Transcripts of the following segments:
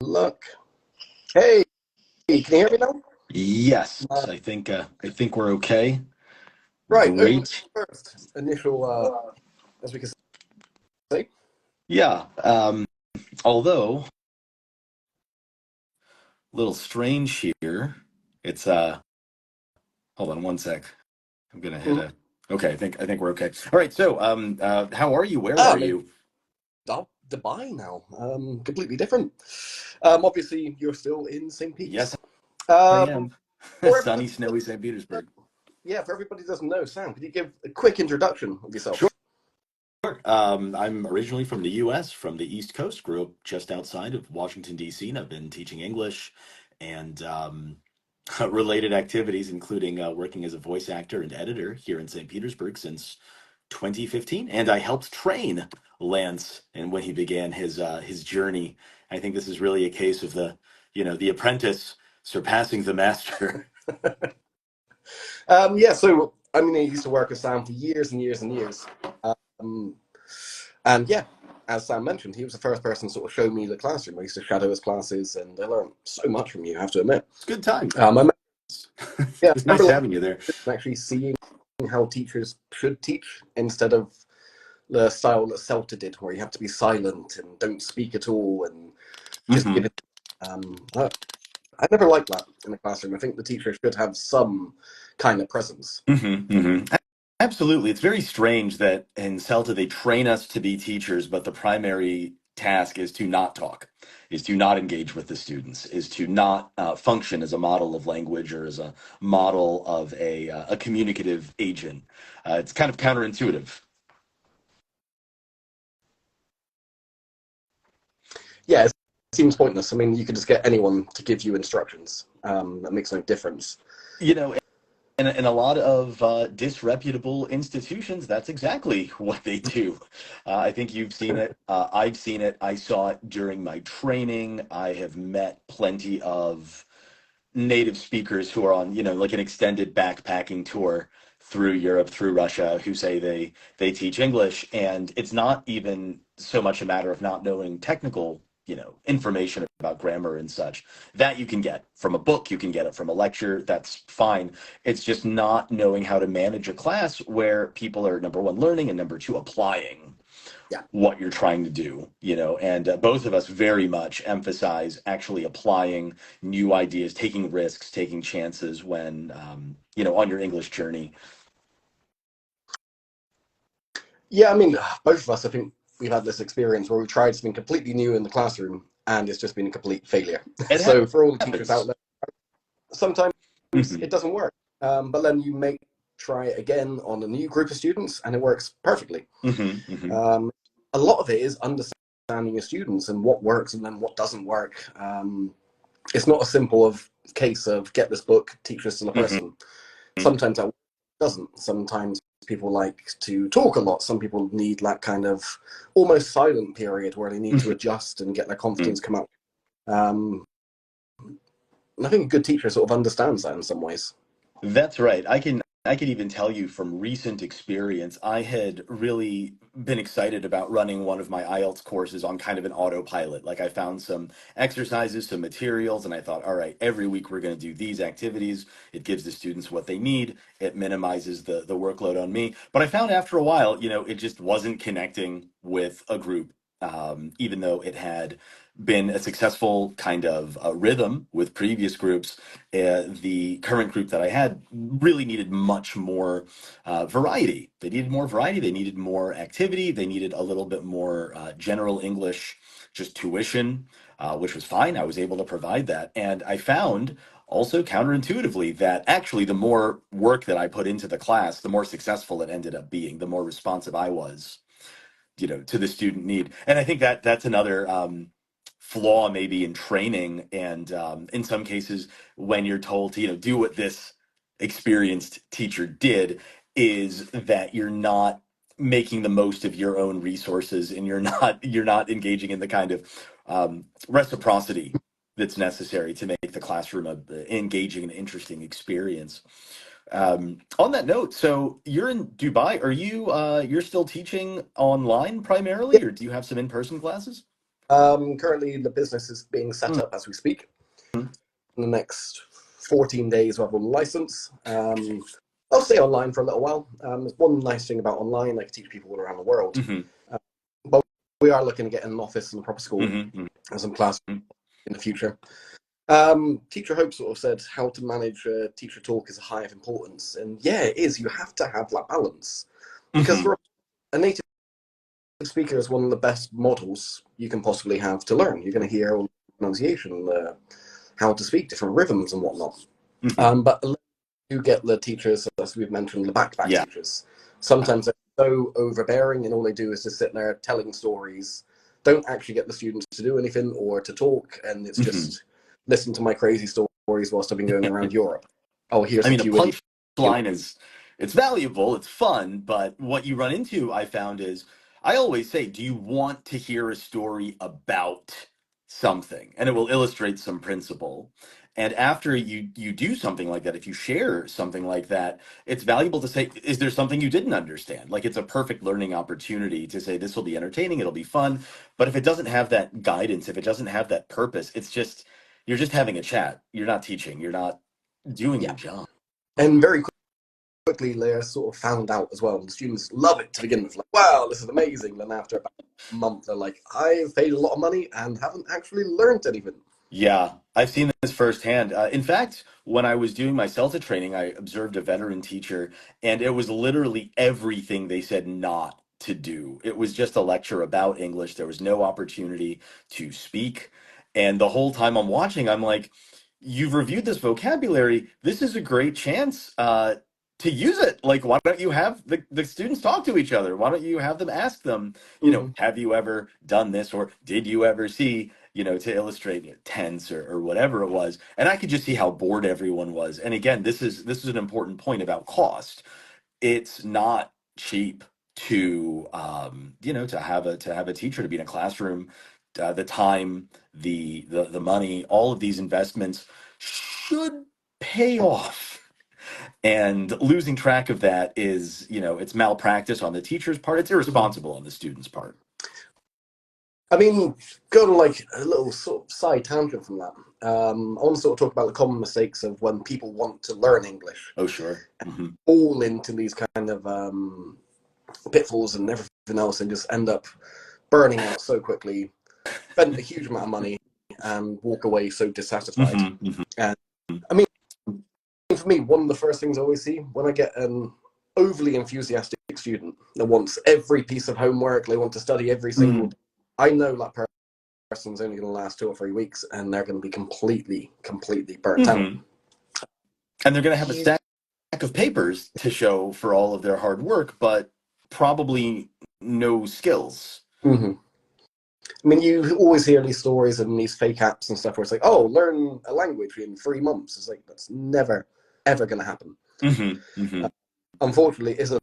Look. Hey, can you hear me now? Yes, Uh, I think we're okay. right, over to Great. you first. Initial, as we can say. Yeah. Although a little strange here. It's hold on one sec. I'm gonna hit Mhm. a okay, I think we're okay. All right, so how are you? Where are I'm in you? Dubai now. Completely different. Obviously, you're still in St. Yes, Pete's. I Um, am. for Sunny, everybody, snowy St. Petersburg. yeah, for everybody who doesn't know, Sam, could you give a quick introduction of Sure. yourself? I'm originally from the US, from the East Coast, grew up just outside of Washington, D.C., and I've been teaching English and related activities, including working as a voice actor and editor here in St. Petersburg since 2015. And I helped train Lance and when he began his journey. I think this is really a case of the apprentice surpassing the master. Yeah, so I mean, I used to work with Sam for years and years and years. Um, and yeah, as Sam mentioned, he was the first person to sort of show me the classroom. I used to shadow his classes, and I learned so much from you, I have to admit. It's a good time. I Yeah, It's I nice remember having you there. actually seeing how teachers should teach instead of the style that Celta did, where you have to be silent and don't speak at all and just give Hmm. it. I never liked that in the classroom. I think the teacher should have some kind of presence. Absolutely. It's very strange that in CELTA they train us to be teachers, but the primary task is to not talk, is to not engage with the students, is to not function as a model of language or as a model of a communicative agent. It's kind of counterintuitive. Yeah, it seems pointless. I mean, you could just get anyone to give you instructions. That makes no difference. You know, in a lot of disreputable institutions, that's exactly what they do. I think you've seen it. I've seen it. I saw it during my training. I have met plenty of native speakers who are on, like an extended backpacking tour through Europe, through Russia, who say they teach English, and it's not even so much a matter of not knowing technical, information about grammar and such. That you can get from a book, you can get it from a lecture, that's fine. It's just not knowing how to manage a class where people are number one learning and number two applying Yeah. what you're trying to do, and both of us very much emphasize actually applying new ideas, taking risks, taking chances when, on your English journey. Yeah, I mean, both of us, I think we've had this experience where we tried something completely new in the classroom and it's just been a complete failure. It So, for all the teachers out happens. there, sometimes it Hmm. doesn't work. But then you may try it again on a new group of students and it works perfectly. Hmm. Hmm. Um, a lot of it is understanding your students and what works and then what doesn't work. It's not a simple of case of get this book, teach this to the Hmm. person. Sometimes that doesn't. Sometimes people like to talk a lot. Some people need that kind of almost silent period where they need to adjust and get their Hmm. confidence come up. Um, and I think a good teacher sort of understands that in some ways. That's right. I can even tell you from recent experience, I had really been excited about running one of my IELTS courses on kind of an autopilot. Like I found some exercises, some materials, and I thought, all right, every week we're going to do these activities. It gives the students what they need. It minimizes the workload on me. But I found after a while, it just wasn't connecting with a group. Even though it had been a successful kind of rhythm with previous groups, the current group that I had really needed much more variety. They needed more variety. They needed more activity. They needed a little bit more general English, just tuition, which was fine. I was able to provide that. And I found also counterintuitively that actually the more work that I put into the class, the more successful it ended up being, the more responsive I was, to the student need. And I think that that's another flaw maybe in training. And in some cases, when you're told to, do what this experienced teacher did, is that you're not making the most of your own resources and you're not engaging in the kind of reciprocity that's necessary to make the classroom a engaging and interesting experience. On that note, so you're in Dubai. Are you're still teaching online Yeah, primarily, or do you have some in-person classes? Currently, the business is being set Mm. up as we speak. In the next 14 days, we'll have a license. I'll stay online for a little while. There's one nice thing about online, I can teach people all around the world. Hmm. But we are looking to get an office in a proper school Hmm. and some class in the future. Teacher Hope sort of said how to manage teacher talk is high of importance. And yeah, it is. You have to have that balance. Because Hmm. for a native speaker is one of the best models you can possibly have to learn. You're going to hear all the pronunciation, how to speak, different rhythms and whatnot. Hmm. But you get the teachers, as we've mentioned, the back Yeah. teachers. Sometimes they're so overbearing and all they do is just sit there telling stories, don't actually get the students to do anything or to talk, and it's Hmm. just listen to my crazy stories whilst I've been going around Europe. Oh, here's I a mean, a few idiots. punchline is it's valuable, it's fun, but what you run into, I found, is I always say, do you want to hear a story about something? And it will illustrate some principle. And after you do something like that, if you share something like that, it's valuable to say, is there something you didn't understand? Like it's a perfect learning opportunity to say this will be entertaining, it'll be fun. But if it doesn't have that guidance, if it doesn't have that purpose, it's just you're just having a chat. You're not teaching. You're not doing the Yeah. job. And very quickly, they're sort of found out as well. The students love it to begin with, like, wow, this is amazing. Then after about a month, they're like, I've paid a lot of money and haven't actually learned anything. Yeah, I've seen this firsthand. In fact, when I was doing my CELTA training, I observed a veteran teacher, and it was literally everything they said not to do. It was just a lecture about English. There was no opportunity to speak. And the whole time I'm watching, I'm like, you've reviewed this vocabulary. This is a great chance to use it. Like, why don't you have the students talk to each other? Why don't you have them ask them, Mm-hmm. have you ever done this or did you ever see? To illustrate tense or whatever it was. And I could just see how bored everyone was. And again, this is an important point about cost. It's not cheap to to have a teacher to be in a classroom. The time, the money, all of these investments should pay off. And losing track of that is, it's malpractice on the teacher's part. It's Mm-hmm. irresponsible on the student's part. I mean, go to like a little sort of side tangent from that. I want to sort of talk about the common mistakes of when people want to learn English, Oh, sure. Hmm. all into these kind of pitfalls and everything else, and just end up burning out so quickly, spend a huge amount of money, and walk away so dissatisfied. Hmm. Hmm. And I mean, for me, one of the first things I always see when I get an overly enthusiastic student that wants every piece of homework, they want to study every single Hmm. day, I know that person's only going to last 2 or 3 weeks and they're going to be completely burnt out. Hmm. And they're going to have a You, stack of papers to show for all of their hard work, but probably no skills. mm-hmm. I mean, you always hear these stories and these fake apps and stuff where it's like, oh, learn a language in 3 months. It's like, that's never, ever going to happen. Hmm. Hmm. Unfortunately, it's a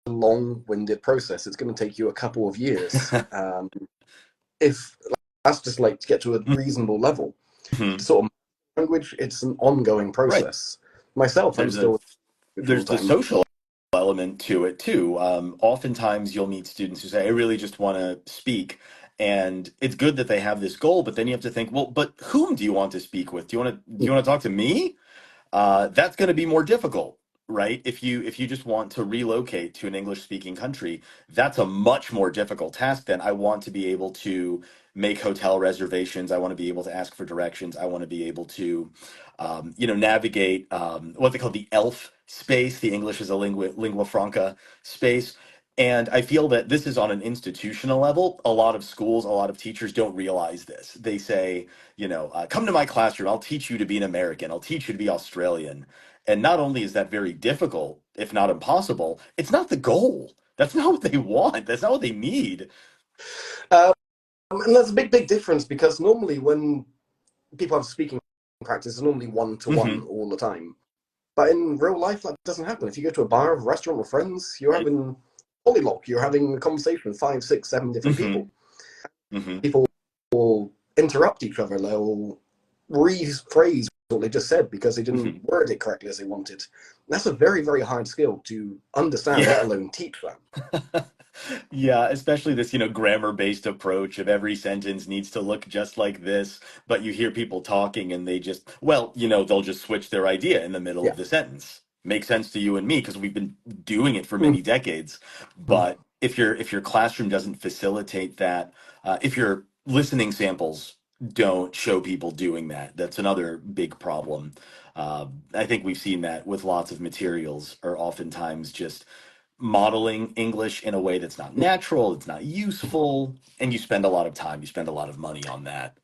long-winded process. It's going to take you a couple of years. If that's just like to get to a reasonable level, Hmm. to sort of language, it's an ongoing Right. process. Myself, I'm There's a still all there's the the time. social element to it too. Oftentimes you'll meet students who say, "I really just want to speak." And it's good that they have this goal, but then you have to think, well, but whom do you want to speak with? Do you want to talk to me? That's going to be more difficult, right? If you just want to relocate to an English speaking country, that's a much more difficult task than I want to be able to make hotel reservations. I want to be able to ask for directions. I want to be able to, navigate what they call the ELF space. The English is a lingua franca space. And I feel that this is on an institutional level. A lot of schools, a lot of teachers don't realize this. They say, come to my classroom. I'll teach you to be an American. I'll teach you to be Australian. And not only is that very difficult, if not impossible, it's not the goal. That's not what they want. That's not what they need. Um, and there's a big difference because normally when people have speaking practice, it's normally one to one Hmm. all the time. But in real life, that doesn't happen. If you go to a bar, a restaurant with friends, you're Right. having polylock. You're having a conversation with 5, 6, 7 different Hmm. people. Hmm. People will interrupt each other. They'll rephrase what they just said because they didn't Hmm. word it correctly as they wanted. And that's a very hard skill to understand, let Yeah. alone teach that. Yeah, especially this, grammar-based approach of every sentence needs to look just like this, but you hear people talking and they just, well, they'll just switch their idea in the middle Yeah. of the sentence. Makes sense to you and me because we've been doing it for Mhm. many decades. But if your classroom doesn't facilitate that, if your listening samples don't show people doing that, that's another big problem. I think we've seen that with lots of materials, or oftentimes just modeling English in a way that's not natural, it's not useful, and you spend a lot of time, you spend a lot of money on that.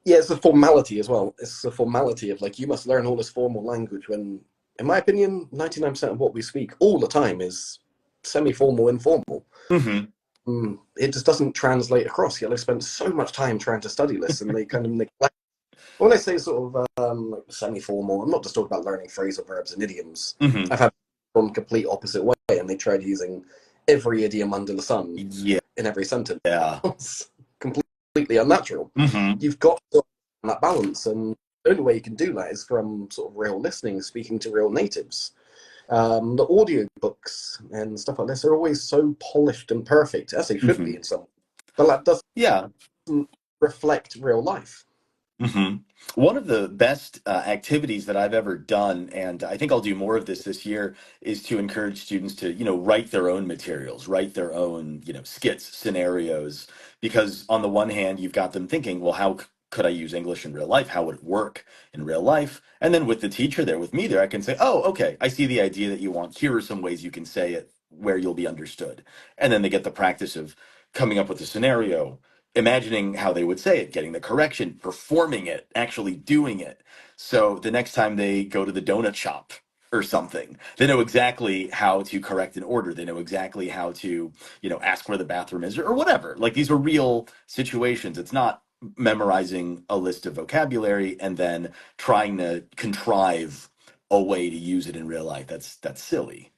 Yeah, it's a formality as well. It's a formality of like you must learn all this formal language when, in my opinion, 99% of what we speak all the time is semi-formal, informal. Hmm. It just doesn't translate across. Yet they spend so much time trying to study this, and they kind of neglect. When I say sort of like semi-formal, I'm not just talking about learning phrasal verbs and idioms. Hmm. I've had one complete opposite way, and they tried using every idiom under the sun Yeah. in every sentence. Yeah. It's completely unnatural. Hmm. You've got to find that balance, and the only way you can do that is from sort of real listening, speaking to real natives. The audio books and stuff like this are always so polished and perfect, as they should Hmm. be in some, but that Yeah. doesn't reflect real life. Hmm. One of the best activities that I've ever done, and I think I'll do more of this year, is to encourage students to, write their own materials, write their own, skits, scenarios. Because on the one hand, you've got them thinking, well, how could I use English in real life? How would it work in real life? And then with the teacher there, with me there, I can say, oh, okay, I see the idea that you want. Here are some ways you can say it where you'll be understood. And then they get the practice of coming up with a scenario, imagining how they would say it, getting the correction, performing it, actually doing it. So the next time they go to the donut shop or something, they know exactly how to correct an order. They know exactly how to, ask where the bathroom is or whatever. Like these are real situations. It's not memorizing a list of vocabulary and then trying to contrive a way to use it in real life. That's silly.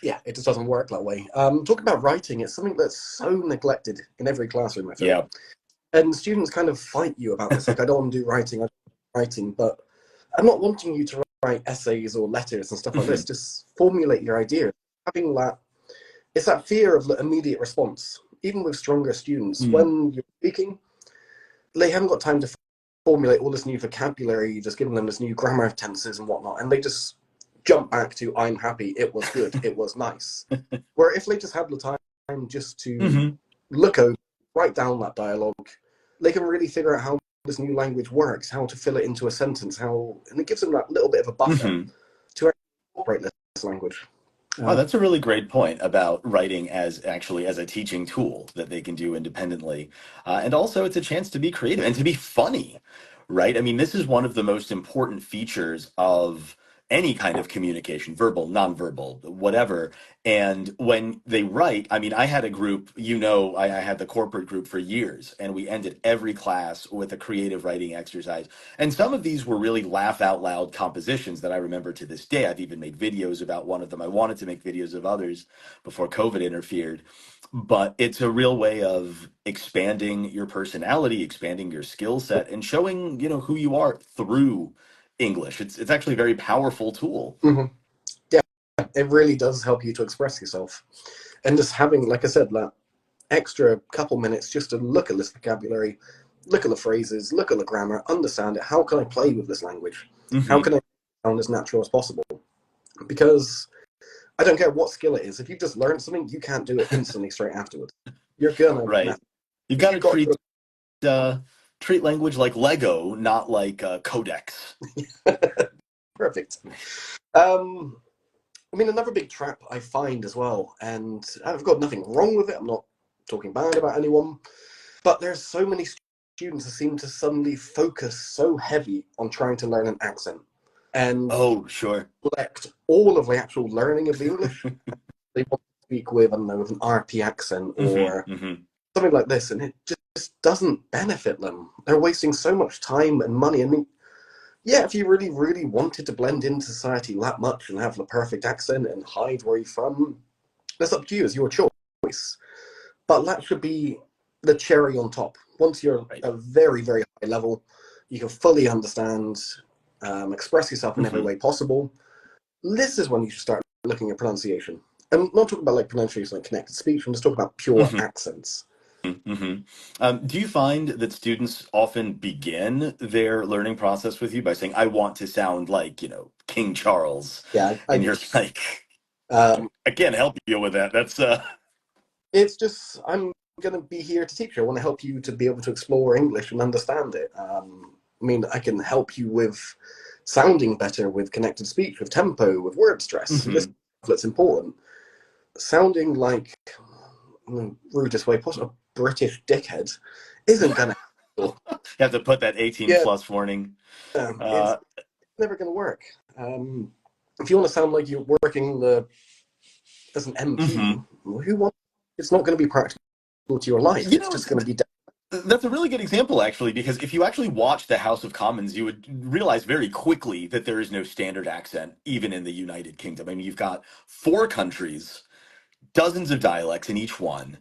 Yeah, it just doesn't work that way. Talking about writing, it's something that's so neglected in every classroom, I feel. Yeah. And students kind of fight you about this. Like, I don't want to do writing, I don't want writing, but I'm not wanting you to write essays or letters and stuff like Hmm. this. Just formulate your ideas. Having that, it's that fear of the immediate response. Even with stronger students, Mm. when you're speaking, they haven't got time to formulate all this new vocabulary. You just giving them this new grammar tenses and whatnot, and they just jump back to "I'm happy," "It was good," "It was nice." Where if they just had the time just to Hmm. look over, write down that dialogue, they can really figure out how this new language works, how to fill it into a sentence, and it gives them that little bit of a buffer Hmm. to operate this language. Oh, Uh, that's a really great point about writing as actually as a teaching tool that they can do independently. And also, it's a chance to be creative and to be funny, right? I mean, this is one of the most important features of any kind of communication, verbal, nonverbal, whatever. And when they write, I mean, I had a group, I had the corporate group for years, and we ended every class with a creative writing exercise. And some of these were really laugh out loud compositions that I remember to this day. I've even made videos about one of them. I wanted to make videos of others before COVID interfered. But it's a real way of expanding your personality, expanding your skill set, and showing, who you are through English. It's actually a very powerful tool. mhm. Yeah, it really does help you to express yourself. And just having, like I said, that extra couple minutes just to look at this vocabulary, look at the phrases, look at the grammar, understand it. How can I play with this language? How Hmm. can I sound as natural as possible? Because I don't care what skill it is. If you've just learned something, you can't do it instantly straight afterwards. You're gonna Right. mess. You've got You to got uh, treat language like Lego, not like codex. to perfect. Um, I mean, another big trap I find as well, and I've got nothing wrong with it. I'm not talking bad about anyone, but there's so many students who seem to suddenly focus so heavy on trying to learn an accent and Oh, sure. neglect all of the actual learning of the English. They want to speak with, I don't know, with an RP accent Hmm. or Hmm. something like this, and it just doesn't benefit them. They're wasting so much time and money. I mean, yeah, if you really, really wanted to blend into society that much and have the perfect accent and hide where you're from, that's up to you. It's your choice. But that should be the cherry on top. Once you're Right. at a very, very high level, you can fully understand, express yourself in every Hmm. way possible. This is when you should start looking at pronunciation. I'm not talking about like pronunciation, like connected speech. I'm just talking about pure Hmm. accents. Hmm. Do you find that students often begin their learning process with you by saying, "I want to sound like, King Charles," Yeah, and you're like, um, "I can't help you with that." That's it's just I'm going to be here to teach you. I want to help you to be able to explore English and understand it. I mean, I can help you with sounding better, with connected speech, with tempo, with word stress. This Mhm. that's important. Sounding like rudest way possible, a British dickhead, isn't going to. You have to put that 18 Yeah, plus warning. it's Uh, never going to work. If you want to sound like you're working as an MP, mhm. who wants? It's not going to be practical to your life. You It's know, just going to be. that's a really good example, actually, because if you actually watch the House of Commons, you would realize very quickly that there is no standard accent, even in the United Kingdom. I mean, you've got four countries, dozens of dialects in each one,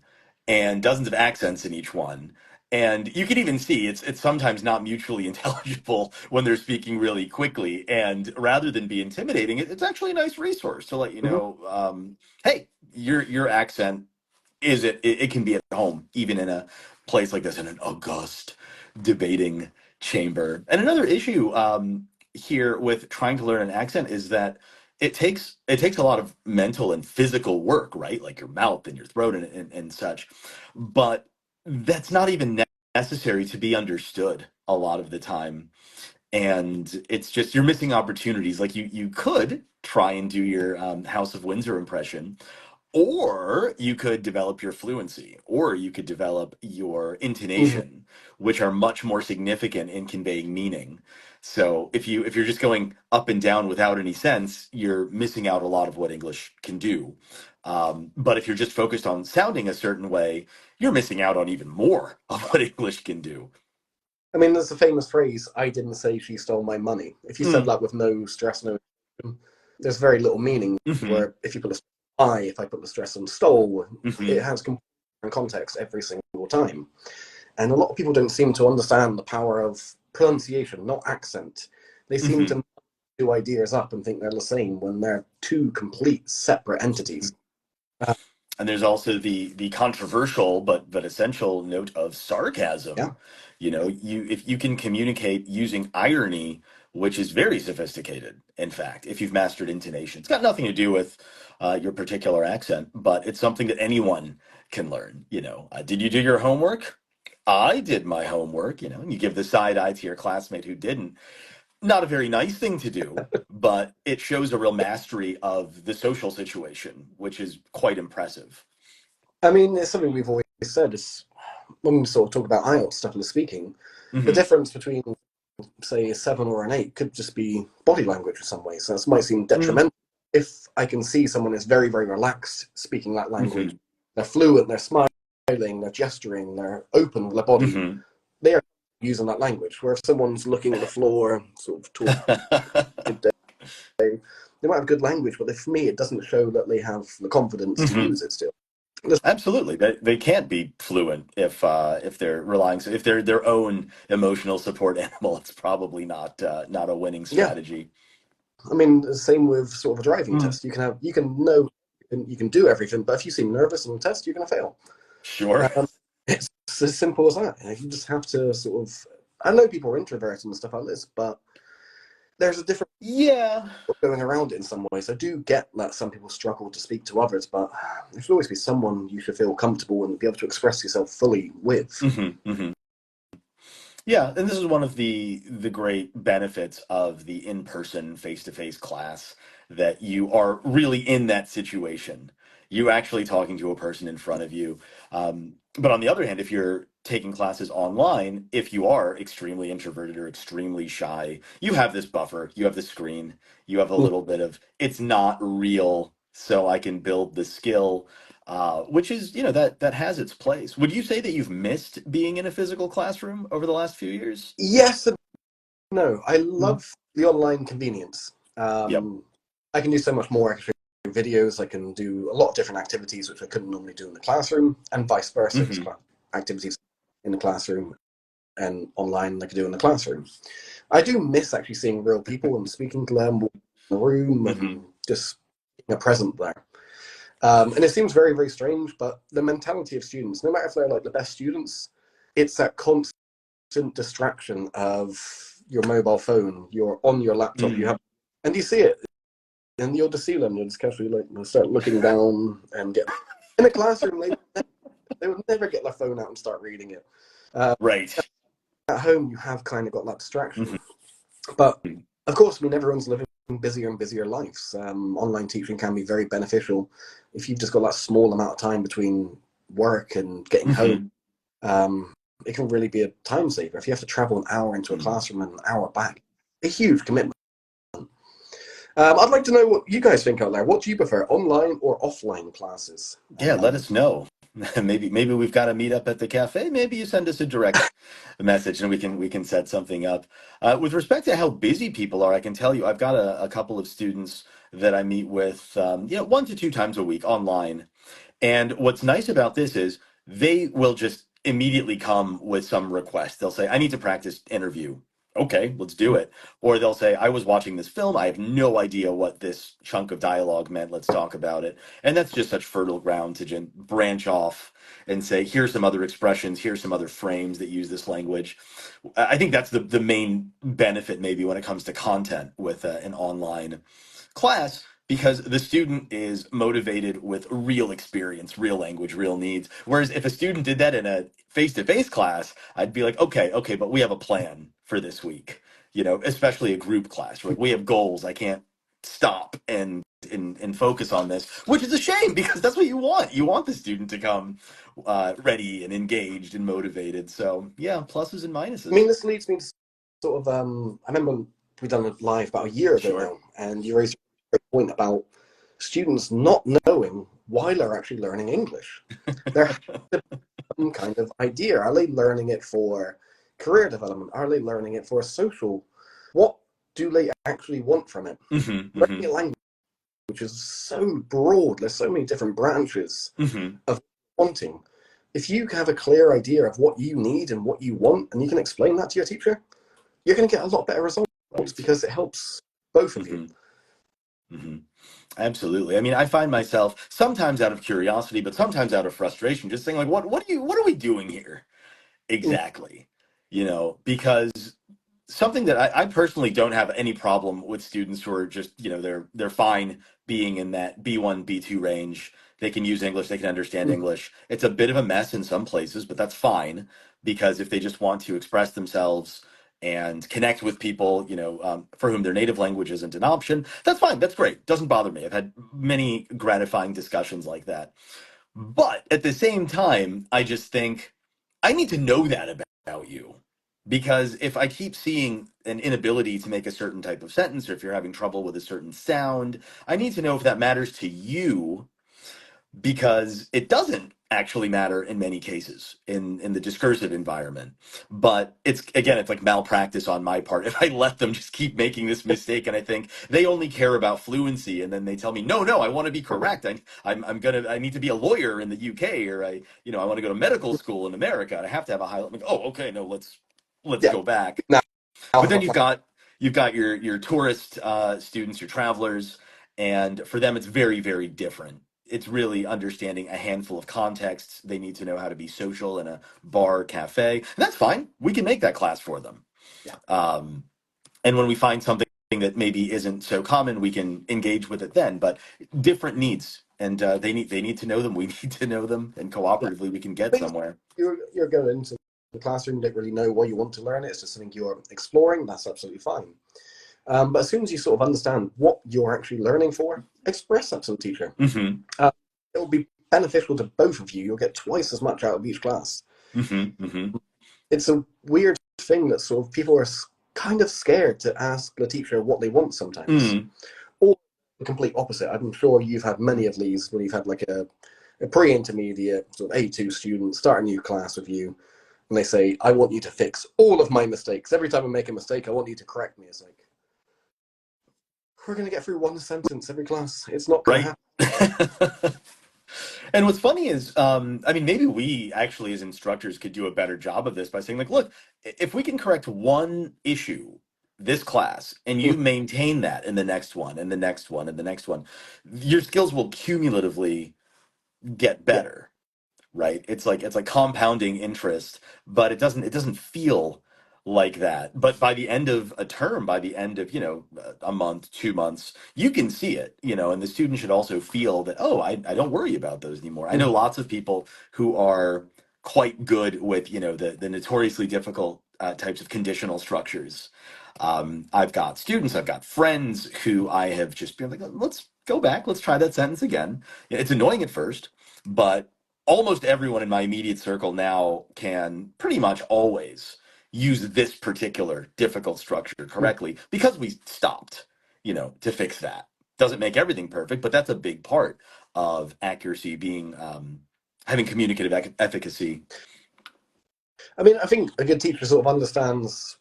and dozens of accents in each one. And you can even see it's sometimes not mutually intelligible when they're speaking really quickly. And rather than be intimidating, it's actually a nice resource to let you Mhm. know, hey, your accent it can be at home, even in a place like this, in an august debating chamber. And another issue here with trying to learn an accent is that it takes a lot of mental and physical work, right? Like your mouth and your throat and such. But that's not even necessary to be understood a lot of the time. And it's just you're missing opportunities. Like you could try and do your House of Windsor impression, or you could develop your fluency, or you could develop your Mhm. intonation, which are much more significant in conveying meaning. So if you're just going up and down without any sense, you're missing out a lot of what English can do. But if you're just focused on sounding a certain way, you're missing out on even more of what English can do. I mean, there's a famous phrase, I didn't say she stole my money. If you said Mm, that with no stress, no, there's very little meaning. hmm. Where if you put a I, if I put the stress on stole, it Hmm. has completely different context every single time. And a lot of people don't seem to understand the power of pronunciation, not accent. They seem to Hmm. mix two ideas up and think they're the same when they're two complete separate entities. Uh, And there's also the controversial but essential note of yeah. sarcasm. You if you can communicate using irony, which is very sophisticated, in fact, if you've mastered intonation. It's got nothing to do with your particular accent, but it's something that anyone can learn. Did you do your homework? I did my homework, and you give the side eye to your classmate who didn't. Not a very nice thing to do, but it shows a real mastery of the social situation, which is quite impressive. I mean, it's something we've always said. Is when we sort of talk about IELTS stuff and speaking, the Hmm. difference between, say, a 7 or an 8 could just be body language in some ways. So this might seem Mm. detrimental. If I can see someone is very, very relaxed speaking that language, Hmm. they're fluent, they're smiling, they're gesturing, they're open with their body, Hmm. they are using that language. Where if someone's looking at the floor, sort of talking, they might have good language, but for me, it doesn't show that they have the confidence to Hmm. use it still. There's, Absolutely, they can't be fluent if they're relying if they're their own emotional support animal. It's probably not a winning yeah, strategy. I mean, the same with sort of a driving Mm. test. You can know, you can do everything, but if you seem nervous on the test, you're going to fail. Sure. It's as simple as that. You just have to sort of. I know people are introverted and stuff like this, but there's a different Yeah. going around it in some ways. I do get that some people struggle to speak to others, but there should always be someone you should feel comfortable and be able to express yourself fully with. Hmm. Hmm. Yeah, and this is one of the great benefits of the in-person face-to-face class, that you are really in that situation. You actually talking to a person in front of you. But on the other hand, if you're taking classes online, if you are extremely introverted or extremely shy, you have this buffer, you have the screen, you have a little bit of it's not real, so I can build the skill, which is, that has its place. Would you say that you've missed being in a physical classroom over the last few years? Yes and no. I Mhm. love the online convenience. Yep. I can do so much more. I can show videos. I can do a lot of different activities which I couldn't normally do in the classroom, and vice versa. There's Hmm. activities in the classroom and online like I do in the classroom. I do miss actually seeing real people and speaking to them, walking in the room, Hmm. and just being a present there. And it seems very, very strange, but the mentality of students, no matter if they're like the best students, it's that constant distraction of your mobile phone, you're on your laptop, you Mm. have, and you see it, and you'll just see them, you'll just casually like start looking down and get in a classroom. They would never get their phone out and start reading it. Uh, Right. at home, you have kind of got that distraction, Mhm. but of course, I mean, everyone's living busier and busier lives. Online teaching can be very beneficial if you've just got that small amount of time between work and getting home. Mhm. Um, it can really be a time saver. If you have to travel an hour into a Mhm. classroom and an hour back, a huge commitment. I'd like to know what you guys think out there. What do you prefer, online or offline classes? Yeah, let us know. Maybe we've got to meet up at the cafe. Maybe you send us a direct message and we can set something up. With respect to how busy people are, I can tell you I've got a couple of students that I meet with, 1 to 2 times a week online. And what's nice about this is they will just immediately come with some request. They'll say, I need to practice interview. Okay, let's do it. Or they'll say, I was watching this film. I have no idea what this chunk of dialogue meant. Let's talk about it. And that's just such fertile ground to branch off and say, here's some other expressions, here's some other frames that use this language. I think that's the main benefit, maybe, when it comes to content with an online class, because the student is motivated with real experience, real language, real needs. Whereas if a student did that in a face-to-face class, I'd be like, okay, but we have a plan for this week. Especially a group class. Like, we have goals. I can't stop and focus on this, which is a shame because that's what you want. You want the student to come ready and engaged and motivated. So yeah, pluses and I mean, minuses. this leads me to sort of, I remember we done it live about a year ago Sure. now, and you raised a great point about students not knowing why they're actually learning English. There has to be some kind of idea. Are they learning it for career development? Are they learning it for social? What do they actually want from it? Hmm. Learning Hmm. a language is so broad. There's so many different branches Hmm. of wanting. If you have a clear idea of what you need and what you want, and you can explain that to your teacher, you're going to get a lot better results Right. because it helps both of you. Hmm. Hmm. Absolutely. I mean, I find myself sometimes out of curiosity, but sometimes out of frustration, just saying like, what are we doing here Mm, exactly? Because something that I personally don't have any problem with students who are just, they're fine being in that B1, B2 range. They can use English, they can understand mm, English. It's a bit of a mess in some places, but that's fine because if they just want to express themselves and connect with people, for whom their native language isn't an option, that's fine. That's great. Doesn't bother me. I've had many gratifying discussions like that. But at the same time, I just think I need to know that about you. Because if I keep seeing an inability to make a certain type of sentence, or if you're having trouble with a certain sound, I need to know if that matters to you, because it doesn't actually matter in many cases in the discursive environment. But it's like malpractice on my part if I let them just keep making this mistake and I think they only care about fluency, and then they tell me, no, I want to be correct. I need to be a lawyer in the UK, or I want to go to medical school in America, and I have to have a high. I'm like, oh, okay, no, let's yeah. go back. Now I'll But have a then plan. you've got your tourist students, your travelers, and for them it's very, very different. It's really understanding a handful of contexts. They need to know how to be social in a bar, cafe, and that's fine. We can make that class for them. Yeah. Um, and when we find something that maybe isn't so common, we can engage with it then. But different needs, and they need to know them. We need to know them, and Yeah. cooperatively we can get I mean, somewhere. you're going into the classroom, you don't really know why you want to learn it. It's just something you're exploring. That's absolutely fine. But as soon as you sort of understand what you're actually learning for, express that to the teacher. Hmm. Uh, it will be beneficial to both of you. You'll get twice as much out of each class. Hmm. Hmm. It's a weird thing that sort of people are kind of scared to ask the teacher what they want sometimes. Mm. Or the complete opposite. I'm sure you've had many of these where you've had like a pre-intermediate sort of A2 student start a new class with you, and they say, I want you to fix all of my mistakes. Every time I make a mistake, I want you to correct me. It's like, we're going to get through one sentence every class. It's not going to Right. happen. And what's funny is, I mean, maybe we actually as instructors could do a better job of this by saying, like, look, if we can correct one issue this class and you maintain that in the next one and the next one and the next one, your skills will cumulatively get Yeah. better, right? It's like compounding interest, but it doesn't feel like that. But by the end of a term, by the end of, a month, 2 months, you can see it, and the student should also feel that, oh, I don't worry about those anymore. I know lots of people who are quite good with, the notoriously difficult types of conditional structures. I've got students, I've got friends who I have just been like, let's go back, let's try that sentence again. It's annoying at first, but almost everyone in my immediate circle now can pretty much always use this particular difficult structure correctly because we stopped, to fix that. Doesn't make everything perfect, but that's a big part of accuracy being having communicative efficacy. I mean, I think a good teacher sort of understands,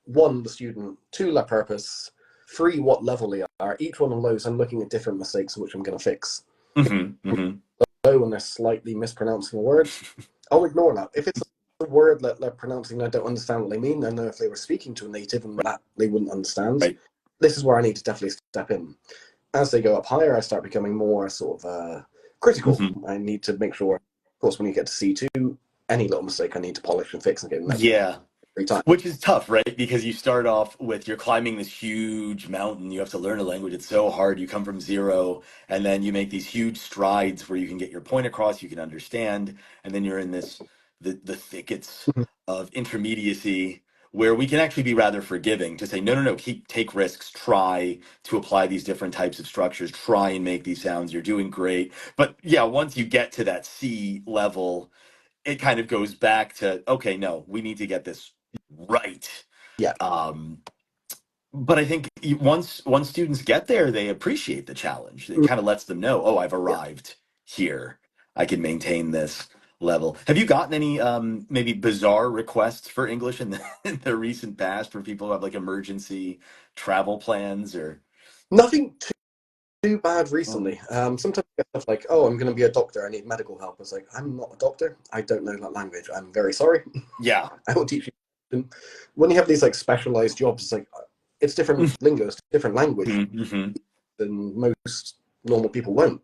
one, the student, two, their purpose, three, what level they are. Each one of those, I'm looking at different mistakes which I'm going to fix. Hmm. Hmm. So when they're slightly mispronouncing a word, I'll ignore that. If it's a word that they're pronouncing and I don't understand what they mean, I know if they were speaking to a native and that they wouldn't understand, Right. this is where I need to definitely step in. As they go up higher, I start becoming more sort of critical. Hmm. I need to make sure, of course, when you get to C2, any little mistake I need to polish and fix and get next Yeah. every time. Which is tough, right? Because you start off with you're climbing this huge mountain. You have to learn a language. It's so hard. You come from zero, and then you make these huge strides where you can get your point across, you can understand, and then you're in the thickets of intermediacy where we can actually be rather forgiving to say, no, no, no, take risks, try to apply these different types of structures, try and make these sounds. You're doing great. But yeah, once you get to that C level, it kind of goes back to, okay, no, we need to get this right. Yeah. Um, but I think once students get there, they appreciate the challenge. It kind of lets them know, oh, I've Yeah. arrived here. I can maintain this level. Have you gotten any maybe bizarre requests for English in the in the recent past for people who have like emergency travel plans or? Nothing too bad Oh, recently. Sometimes I get stuff like, oh, I'm going to be a doctor. I need medical help. I was like, I'm not a doctor. I don't know that language. I'm very sorry. yeah. I will teach you. And when you have these like specialized jobs, it's like it's different linguist, different language Mm-hmm. than most normal people won't.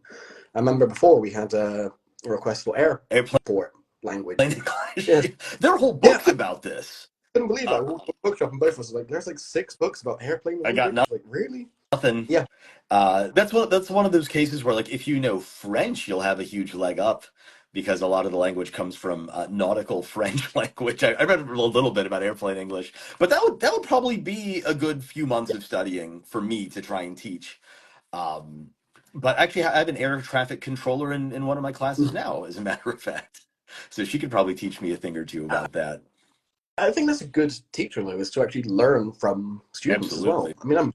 I remember before we had a request for Airplane airport language. English. Yeah, There are whole yeah, books I about this. couldn't believe it. Uh, I walked to a bookshop and both of us were like, there's like 6 books about airplane I got language. Like, really? nothing. Yeah, That's one of those cases where, like, if you know French, you'll have a huge leg up because a lot of the language comes from nautical French language. I read a little bit about airplane English, but that would probably be a good few months of studying for me to try and teach. Um, but actually, I have an air traffic controller in one of my classes yeah. now, as a matter of fact. So she could probably teach me a thing or two about that. I think that's a good teacher, though, is to actually learn from students as Absolutely. well. I mean, I'm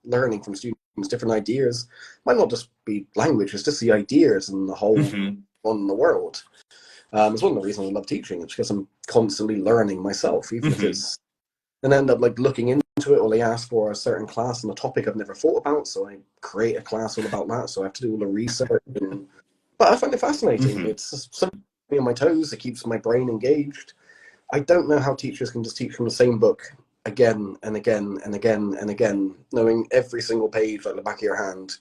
learning from students different ideas. Might not just be language; it's just the ideas and the whole Hmm. on the world. It's one of the reasons I love teaching. It's because I'm constantly learning myself, even if Hmm. it's and end up like looking into it, or they ask for a certain class on a topic I've never thought about, so I create a class all about that. So I have to do all the research, but I find it fascinating. Hmm. It's just something on my toes. It keeps my brain engaged. I don't know how teachers can just teach from the same book again and again and again and again, knowing every single page like the back of your hand.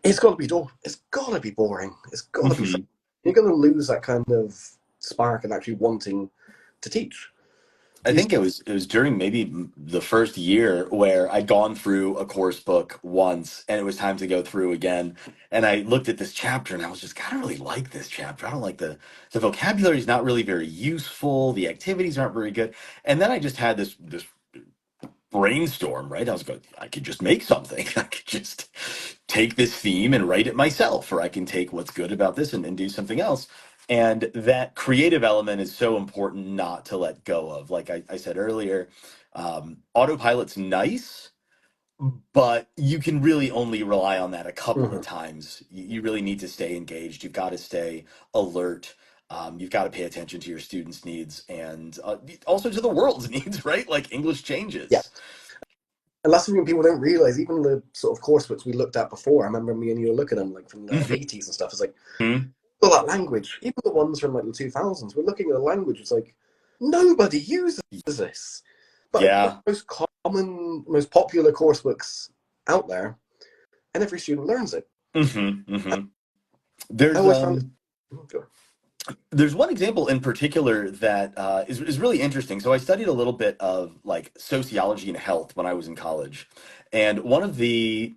It's got to be It's got to be boring. It's got to be. Hmm. You're going to lose that kind of spark of actually wanting to teach. I These think it was during maybe the first year where I'd gone through a course book once and it was time to go through again. And I looked at this chapter and I was just, God, I don't really like this chapter. I don't like the vocabulary is not really very useful. The activities aren't very good. And then I just had this brainstorm, right? I was going, I could just make something. I could just take this theme and write it myself, or I can take what's good about this and do something else. And that creative element is so important not to let go of. Like I said earlier, autopilot's nice, but you can really only rely on that a couple of Mhm. times. You really need to stay engaged. You've got to stay alert. You've got to pay attention to your students' needs and also to the world's needs, right? Like English Yeah. changes. And that's something people don't realize. Even the sort of course books we looked at before, I remember me and you were looking at them like from the Mhm. 80s and stuff. It's like, well, that language, even the ones from like the 2000s, we're looking at the language. It's like, nobody uses this. But it's one Yeah. of the most common, most popular course books out there, and every student learns it. I There's always found it. there's one example in particular that is really interesting. So I studied a little bit of like sociology and health when I was in college, and one of the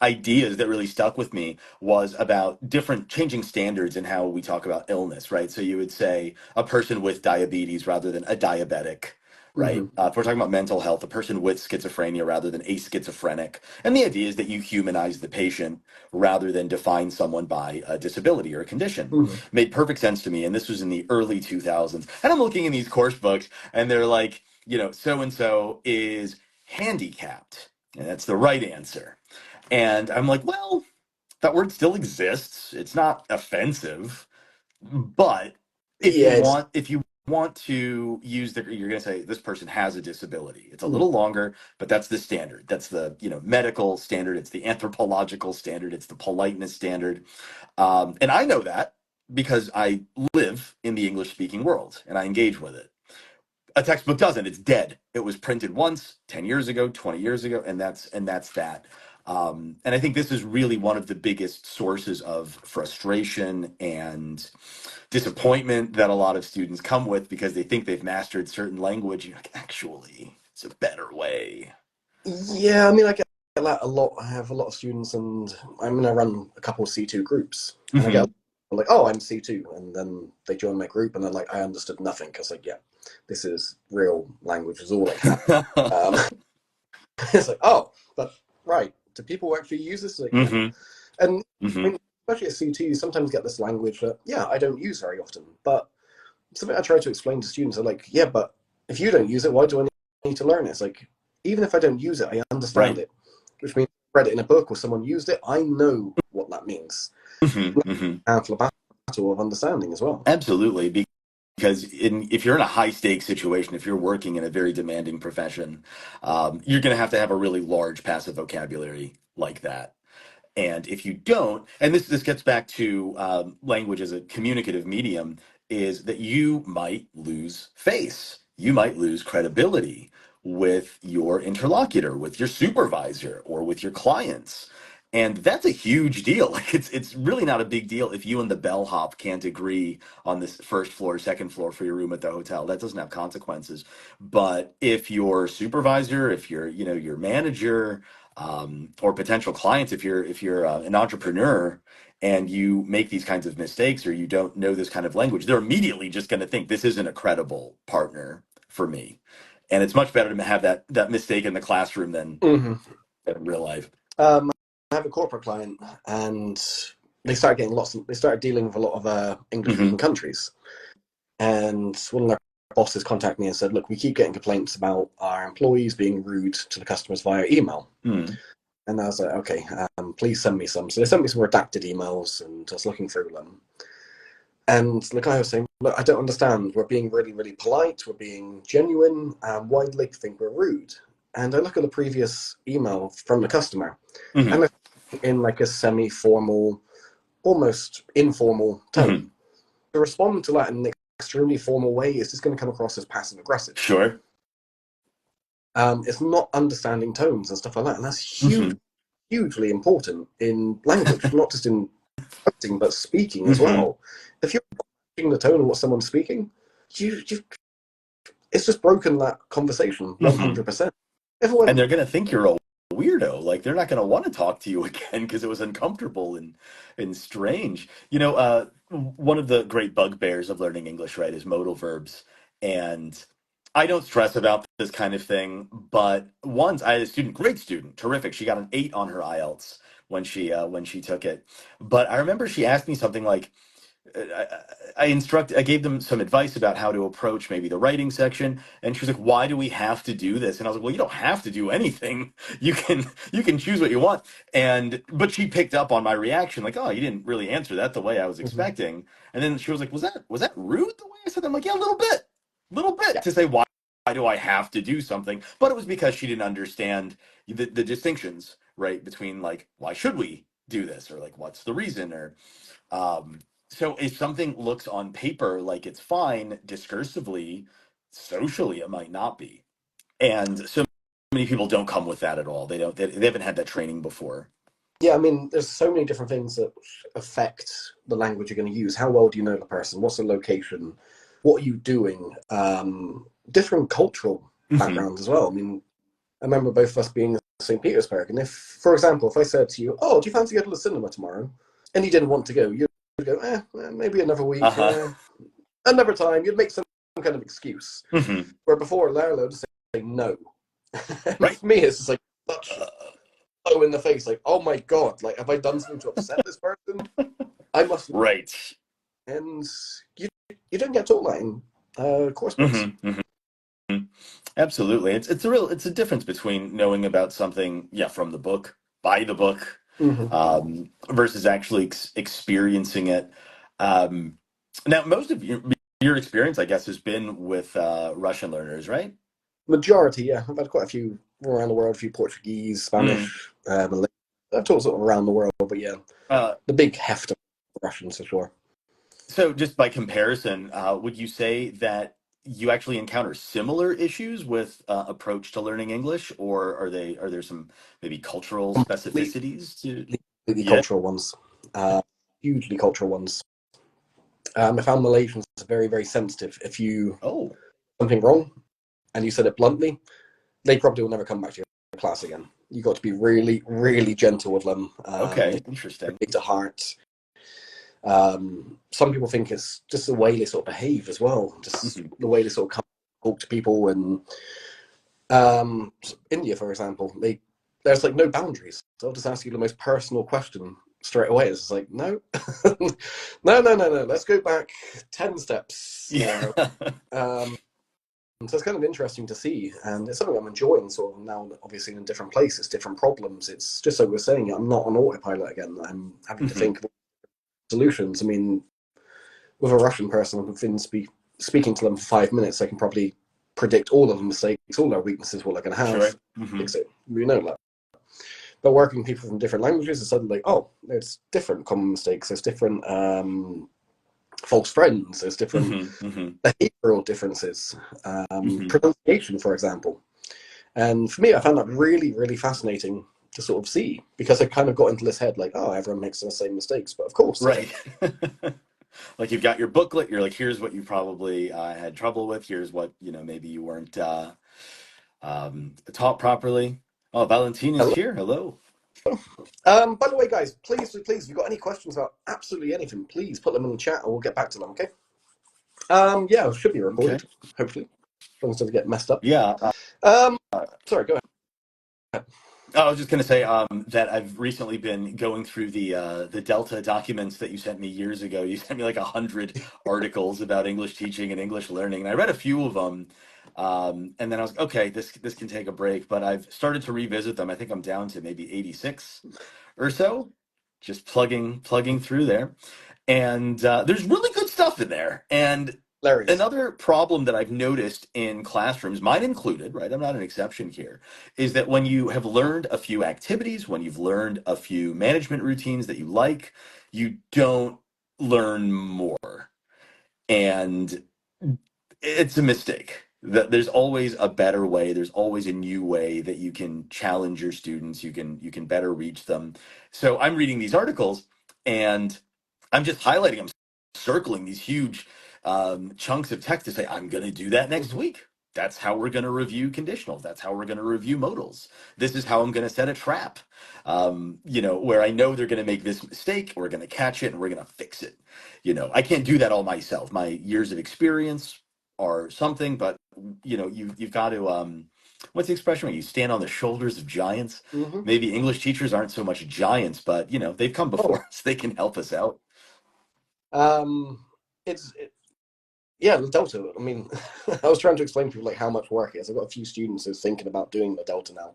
ideas that really stuck with me was about different changing standards in how we talk about illness, right? So you would say a person with diabetes rather than a diabetic. Right. Hmm. If we're talking about mental health, a person with schizophrenia rather than a schizophrenic. And the idea is that you humanize the patient rather than define someone by a disability or a condition. Hmm. Made perfect sense to me. And this was in the early 2000s. And I'm looking in these course books and they're like, so and so is handicapped. And that's the right answer. And I'm like, well, that word still exists. It's not offensive. But Yeah, it's if you want to use you're going to say this person has a disability. It's a mm, little longer, but that's the standard. That's the, medical standard. It's the anthropological standard. It's the politeness standard. And I know that because I live in the English speaking world and I engage with it. A textbook doesn't. It's dead. It was printed once 10 years ago, 20 years ago, and that's that. And I think this is really one of the biggest sources of frustration and disappointment that a lot of students come with because they think they've mastered certain language. You're like, actually, it's a better way. yeah. I mean, I get that a lot. I have a lot of students, and I run a couple of C2 groups, and I get Hmm. like, oh, I'm C2, and then they join my group, and they're like, I understood nothing because, like, yeah, this is real language, is all I have. Um, it's like, oh, but right, do people actually use this? Like, yeah, Hmm. and I Hmm. mean, especially at C2, you sometimes get this language that, yeah, I don't use very often, but something I try to explain to students are like, yeah, but if you don't use it, why do I need to learn it? It's like, even if I don't use it, I understand Right. it, which means I read it in a book or someone used it, I know what that means. Hmm. Hmm. Powerful battle of understanding as well. Absolutely. Because if you're in a high stakes situation, if you're working in a very demanding profession, you're going to have a really large passive vocabulary like that. And if you don't, and this gets back to language as a communicative medium, is that you might lose face, you might lose credibility with your interlocutor, with your supervisor, or with your clients. And that's a huge deal. Like it's really not a big deal if you and the bellhop can't agree on this first floor, second floor for your room at the hotel. That doesn't have consequences. But if your supervisor, if your manager, or potential clients, if you're an entrepreneur and you make these kinds of mistakes or you don't know this kind of language, they're immediately just going to think this isn't a credible partner for me. And it's much better to have that mistake in the classroom Mm-hmm. than in real life. I have a corporate client, and they started getting lots. They started dealing with a lot of Hmm. English-speaking countries, and one of their bosses contacted me and said, "Look, we keep getting complaints about our employees being rude to the customers via email." Mm. And I was like, "Okay, please send me some." So they sent me some redacted emails, and I was looking through them. And the guy was saying, "Look, I don't understand. We're being really, really polite. We're being genuine. Why do they think we're rude?" And I look at the previous email from the customer, Hmm. and in like a semi-formal, almost informal Hmm. tone. To respond to that in an extremely formal way is just going to come across as passive aggressive. Sure. It's not understanding tones and stuff like that, and that's Hmm. hugely important in language, not just in writing but speaking as Hmm. well. If you're watching the tone of what someone's speaking, you it's just broken that conversation Hmm. 100%. And Everyone, they're going to think you're a weirdo. Like they're not going to want to talk to you again because it was uncomfortable and strange. One of the great bugbears of learning English, right, is modal verbs. And I don't stress about this kind of thing, but once I had a student, great student, terrific. She got an 8 on her IELTS when she took it. But I remember she asked me something like, I gave them some advice about how to approach maybe the writing section, and she was like, "Why do we have to do this?" And I was like, "Well, you don't have to do anything. You can choose what you want." But she picked up on my reaction, like, "Oh, you didn't really answer that the way I was mm-hmm. expecting." And then she was like, "Was that rude the way I said that?" I'm like, "Yeah, a little bit Yeah. to say why do I have to do something?" But it was because she didn't understand the distinctions, right, between like why should we do this or like what's the reason or um, so if something looks on paper like it's fine, discursively, socially, it might not be. And so many people don't come with that at all. They haven't had that training before. Yeah, I mean, there's so many different things that affect the language you're going to use. How well do you know the person? What's the location? What are you doing? Different cultural Hmm. backgrounds as well. I mean, I remember both of us being in St. Petersburg, and if, for example, if I said to you, "Oh, do you fancy going to the cinema tomorrow?" and you didn't want to go, you'd go, maybe another week, Uh-huh. another time." You'd make some kind of excuse. Hmm. Where before, Lara would say no. And Right. for me, it's just like such Uh, blow in the face. Like, oh my god, like, have I done something to upset this person? I must. right. And you you don't get taught that in course books. Hmm. Hmm. Absolutely. It's a difference between knowing about something, yeah, from the book, by the book, Mm-hmm. versus actually experiencing it. Um, Now, most of your experience, I guess, has been with Russian learners, right? Majority, yeah. I've had quite a few around the world, a few Portuguese, Mm. Spanish, Malay. I've taught sort of around the world, but yeah, Uh, the big heft of Russians for sure. so, just by comparison, would you say that you actually encounter similar issues with approach to learning English, or are there some maybe cultural Completely, specificities to? completely Yeah. cultural ones, hugely cultural ones. I found Malaysians very, very sensitive. If you Oh, something wrong and you said it bluntly, they probably will never come back to your class again. You got to be really, really gentle with them. They okay, interesting. take to heart. Some people think it's just the way they sort of behave as well, just Hmm. the way they sort of come talk to people. And India, for example, there's like no boundaries. They'll just ask you the most personal question straight away. It's like no, no, no, no, no. Let's go back 10 steps. Yeah. So it's kind of interesting to see, and it's something I'm enjoying. Sort of now, obviously in different places, different problems. It's just like we're saying, I'm not on autopilot again. I'm having to Hmm. think of solutions. I mean, with a Russian person, within speaking to them for 5 minutes, I can probably predict all of the mistakes, all their weaknesses, what they're going to have. Sure. Hmm. Fix it. We know that. But working with people from different languages is suddenly like, oh, there's different common mistakes. There's different false friends. There's different Hmm. Hmm. behavioral differences. Hmm. Pronunciation, for example. And for me, I found that really, really fascinating to sort of see because I kind of got into this head like, oh, everyone makes the same mistakes, but of course they don't. Right. Like you've got your booklet, you're like, here's what you probably had trouble with. Here's what, maybe you weren't taught properly. Oh, Valentina's Hello. here. Hello. By the way, guys, please, if you've got any questions about absolutely anything, please put them in the chat and we'll get back to them, okay? Yeah, it should be Okay. recorded, hopefully, as long as it doesn't get messed up. Yeah. Um, sorry, go ahead. I was just going to say that I've recently been going through the Delta documents that you sent me years ago. You sent me like 100 articles about English teaching and English learning, and I read a few of them, and then I was okay. This can take a break, but I've started to revisit them. I think I'm down to maybe 86 or so, just plugging through there, and there's really good stuff in there. And Hilarious. another problem that I've noticed in classrooms, mine included, right? I'm not an exception here, is that when you have learned a few activities, when you've learned a few management routines that you like, you don't learn more. And it's a mistake. That there's always a better way, there's always a new way that you can challenge your students, you can better reach them. So I'm reading these articles and I'm just highlighting them, circling these huge chunks of text to say, I'm going to do that next Mm-hmm. week. That's how we're going to review conditionals. That's how we're going to review modals. This is how I'm going to set a trap, where I know they're going to make this mistake. We're going to catch it and we're going to fix it. I can't do that all myself. My years of experience are something, but you've got to what's the expression when you stand on the shoulders of giants? Mm-hmm. Maybe English teachers aren't so much giants, but they've come Oh, before us. They can help us out. um, yeah, the Delta. I mean, I was trying to explain to people like how much work it is. I've got a few students who's thinking about doing the Delta now.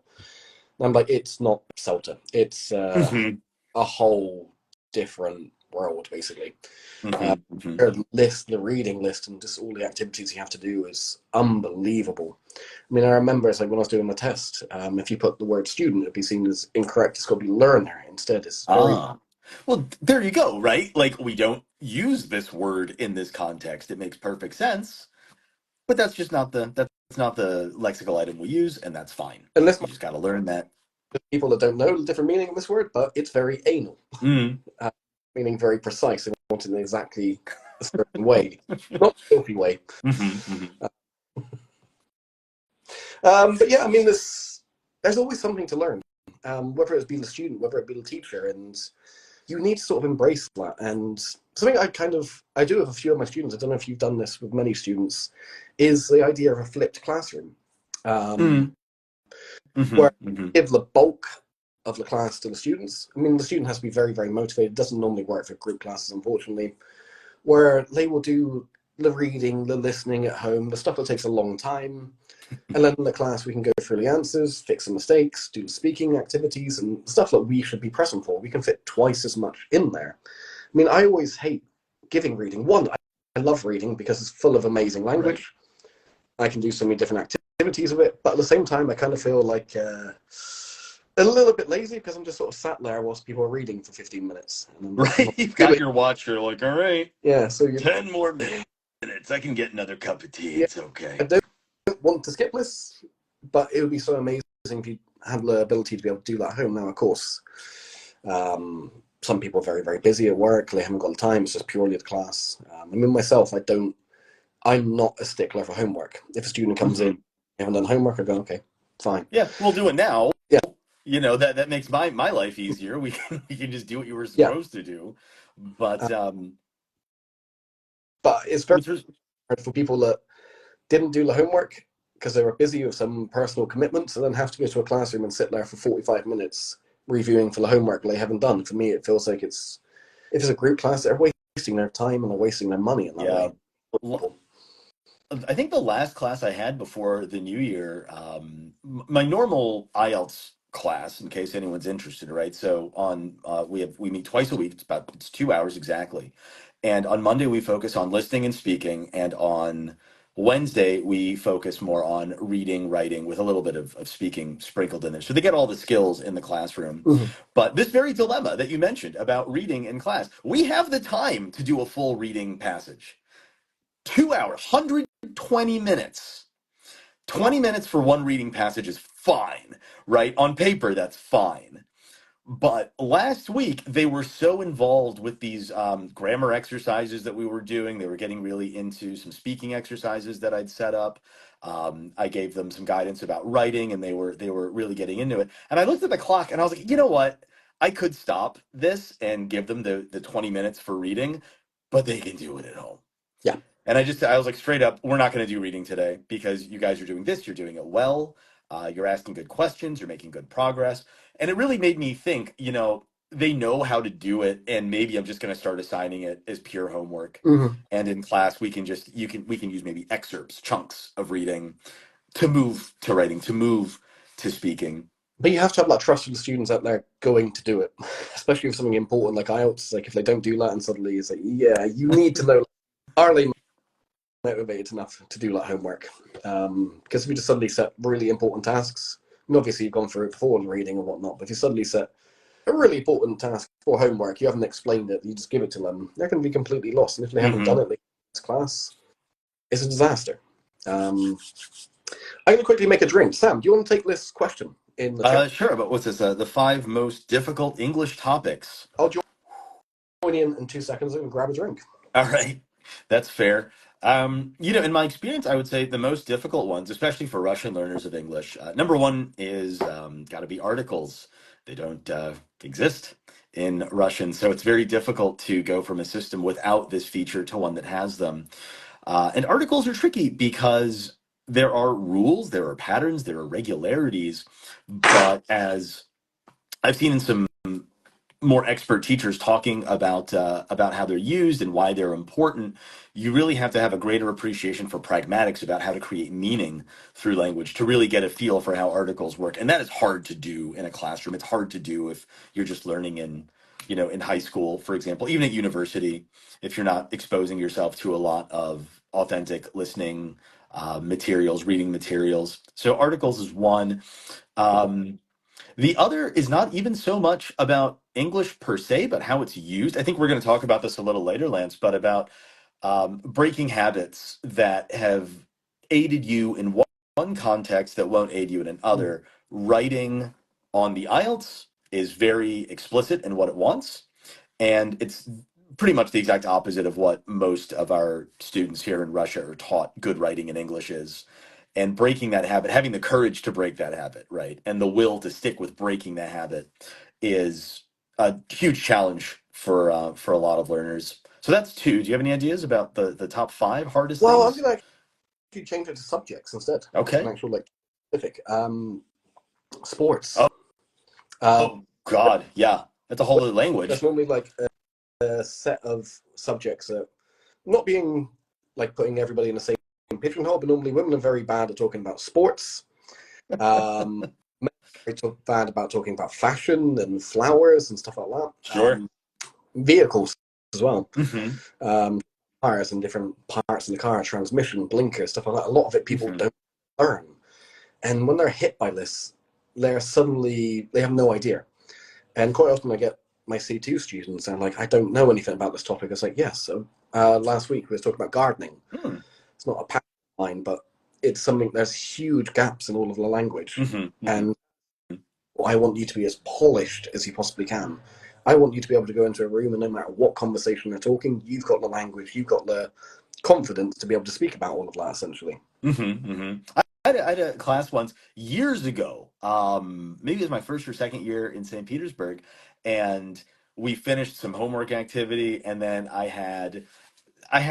And I'm like, it's not Celta. It's Hmm. a whole different world, basically. Uh, Hmm. Hmm. the reading list, and just all the activities you have to do is unbelievable. I mean, I remember it's like when I was doing the test, if you put the word student, it'd be seen as incorrect. It's got to be learner instead. It's very. Ah, well, there you go, right? Like we don't use this word in this context. It makes perfect sense, but that's just not the not the lexical item we use, and that's fine. Unless You just got to learn that. people that don't know the different meaning of this word, but it's very anal, Mm. uh, meaning very precise and wanted in exactly a certain way, not a filthy way. Hmm. Hmm. But yeah, I mean, there's always something to learn, whether it be the student, whether it be the teacher, and you need to sort of embrace that. And something I do with a few of my students, I don't know if you've done this with many students, is the idea of a flipped classroom, um, Mm. Hmm. where Hmm. you give the bulk of the class to the students. I mean, the student has to be very, very motivated. It doesn't normally work for group classes, unfortunately, where they will do the reading, the listening at home, the stuff that takes a long time. And then in the class, we can go through the answers, fix the mistakes, do the speaking activities, and stuff that we should be present for. We can fit twice as much in there. I mean, I always hate giving reading. One, I love reading because it's full of amazing Right. language. I can do so many different activities with it. But at the same time, I kind of feel like a little bit lazy because I'm just sort of sat there whilst people are reading for 15 minutes. And I'm like, come on, Right. You've do got it. your watch. You're like, all right, Yeah, so 10 more minutes. I can get another cup of tea. yeah, It's I okay. don't want to skip this, but it would be so amazing if you had the ability to be able to do that at home. Now, of course, um, some people are very, very busy at work. They haven't got the time. It's just purely the class. I mean, myself, I'm not a stickler for homework. If a student comes in, Hmm. they haven't done homework, I go, okay, fine. Yeah, we'll do it now. Yeah, That makes my life easier. We can just do what you were yeah. supposed to do. But But it's very which was hard for people that didn't do the homework because they were busy with some personal commitments and then have to go to a classroom and sit there for 45 minutes reviewing for the homework they haven't done. For me, it feels like if it's a group class, they're wasting their time and they're wasting their money in that yeah. way. I think the last class I had before the new year, my normal IELTS class, in case anyone's interested, right? So on we meet twice a week. It's 2 hours exactly, and on Monday we focus on listening and speaking, and on Wednesday we focus more on reading, writing, with a little bit of speaking sprinkled in there. So they get all the skills in the classroom. Mhm. But this very dilemma that you mentioned about reading in class, we have the time to do a full reading passage. 2 hours, 120 minutes. 20 minutes for one reading passage is fine, right? On paper, that's fine. But last week, they were so involved with these grammar exercises that we were doing. They were getting really into some speaking exercises that I'd set up. I gave them some guidance about writing, and they were really getting into it. And I looked at the clock, and I was like, you know what? I could stop this and give them the 20 minutes for reading, but they can do it at home. Yeah. And I was like, straight up, we're not going to do reading today because you guys are doing this. You're doing it well. You're asking good questions. You're making good progress. And it really made me think, they know how to do it. And maybe I'm just going to start assigning it as pure homework. Mhm. And in class, we can use maybe excerpts, chunks of reading to move to writing, to move to speaking. But you have to have that trust for the students out there going to do it, especially with something important like IELTS. Like if they don't do that and suddenly it's like, yeah, you need to know, are they motivated enough to do that homework? Because if you just suddenly set really important tasks, and obviously you've gone through it before in reading and whatnot, but if you suddenly set a really important task for homework, you haven't explained it, you just give it to them, they're going to be completely lost. And if they haven't done Hmm. it in this class, it's a disaster. Um, I'm going to quickly make a drink. Sam, do you want to take this question in the chat? Sure, but what's this? The five most difficult English topics. I'll join you in 2 seconds and grab a drink. All right, that's fair. In my experience, I would say the most difficult ones, especially for Russian learners of English, number one is got to be articles. They don't exist in Russian, so it's very difficult to go from a system without this feature to one that has them. And articles are tricky because there are rules, there are patterns, there are regularities, but as I've seen in some more expert teachers talking about how they're used and why they're important, you really have to have a greater appreciation for pragmatics about how to create meaning through language to really get a feel for how articles work. And that is hard to do in a classroom. It's hard to do if you're just learning in high school, for example, even at university, if you're not exposing yourself to a lot of authentic listening materials, reading materials. So articles is one. Um, the other is not even so much about English per se, but how it's used. I think we're going to talk about this a little later, Lance, but about breaking habits that have aided you in one context that won't aid you in another. Writing on the IELTS is very explicit in what it wants, and it's pretty much the exact opposite of what most of our students here in Russia are taught good writing in English is. And breaking that habit, having the courage to break that habit, right? And the will to stick with breaking that habit is a huge challenge for a lot of learners. So that's two. Do you have any ideas about the top five hardest Well, I'm things? going to actually change it to subjects instead, to an Okay. actual like specific. Sports. Oh, Um, oh God, yeah. That's a whole other there's language. normally like a set of subjects that, not being like putting everybody in the same pigeonhole, but normally women are very bad at talking about sports. Men are very bad about talking about fashion and flowers and stuff like that. Sure. Vehicles as well. Hmm. Cars and different parts in the car, transmission, blinkers, stuff like that. A lot of it people Hmm. don't learn. And when they're hit by this, they have no idea. And quite often I get my C2 students and like, I don't know anything about this topic. It's like, yes, so last week we were talking about gardening. Hmm. It's not a passion of mine, but it's something, there's huge gaps in all of the language. Hmm. Hmm. And I want you to be as polished as you possibly can. I want you to be able to go into a room and no matter what conversation they're talking, you've got the language, you've got the confidence to be able to speak about all of that, essentially. Hmm. Hmm. I had a class once years ago. Maybe it was my first or second year in St. Petersburg, and we finished some homework activity, and then I had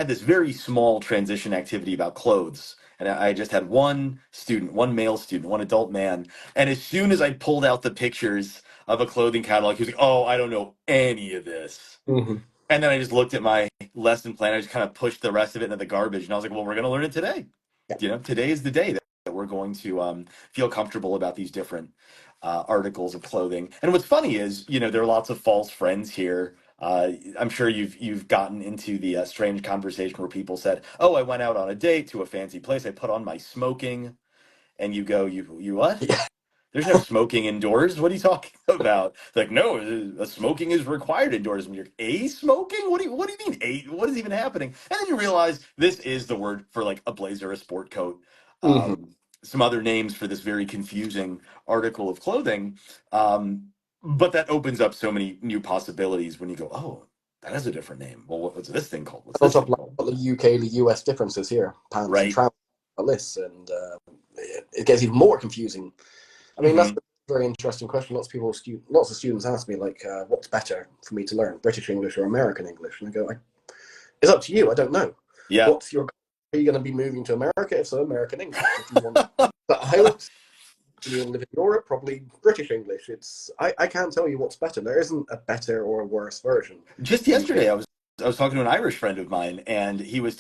this very small transition activity about clothes. And I just had one student, one male student, one adult man. And as soon as I pulled out the pictures of a clothing catalog, he was like, "Oh, I don't know any of this." Mm-hmm. And then I just looked at my lesson plan. I just kind of pushed the rest of it into the garbage. And I was like, "Well, we're going to learn it today. Yeah. Today is the day that we're going to feel comfortable about these different articles of clothing." And what's funny is, there are lots of false friends here. I'm sure you've gotten into the strange conversation where people said, "Oh, I went out on a date to a fancy place. I put on my smoking," and you go, "You what? Yeah. There's no smoking indoors. What are you talking about?" Like, no, smoking is required indoors. And you're a smoking? What do you mean a? What is even happening? And then you realize this is the word for like a blazer, a sport coat, Mm-hmm. um, some other names for this very confusing article of clothing. But that opens up so many new possibilities when you go, oh, that has a different name. Well, what's this thing called? What's On this top thing of called? the UK, the US differences here, pants and Right. trousers, lists, and it gets even more confusing. I mean, that's Hmm. a very interesting question. Lots of students ask me like, what's better for me to learn, British English or American English? And I go, it's up to you. I don't know. Yeah. What's your? Are you going to be moving to America? If so, American English. If you want the IELTS, and you want to live in Europe, probably British English. I can't tell you what's better. There isn't a better or a worse version. Just You pick. yesterday, I was talking to an Irish friend of mine, and we were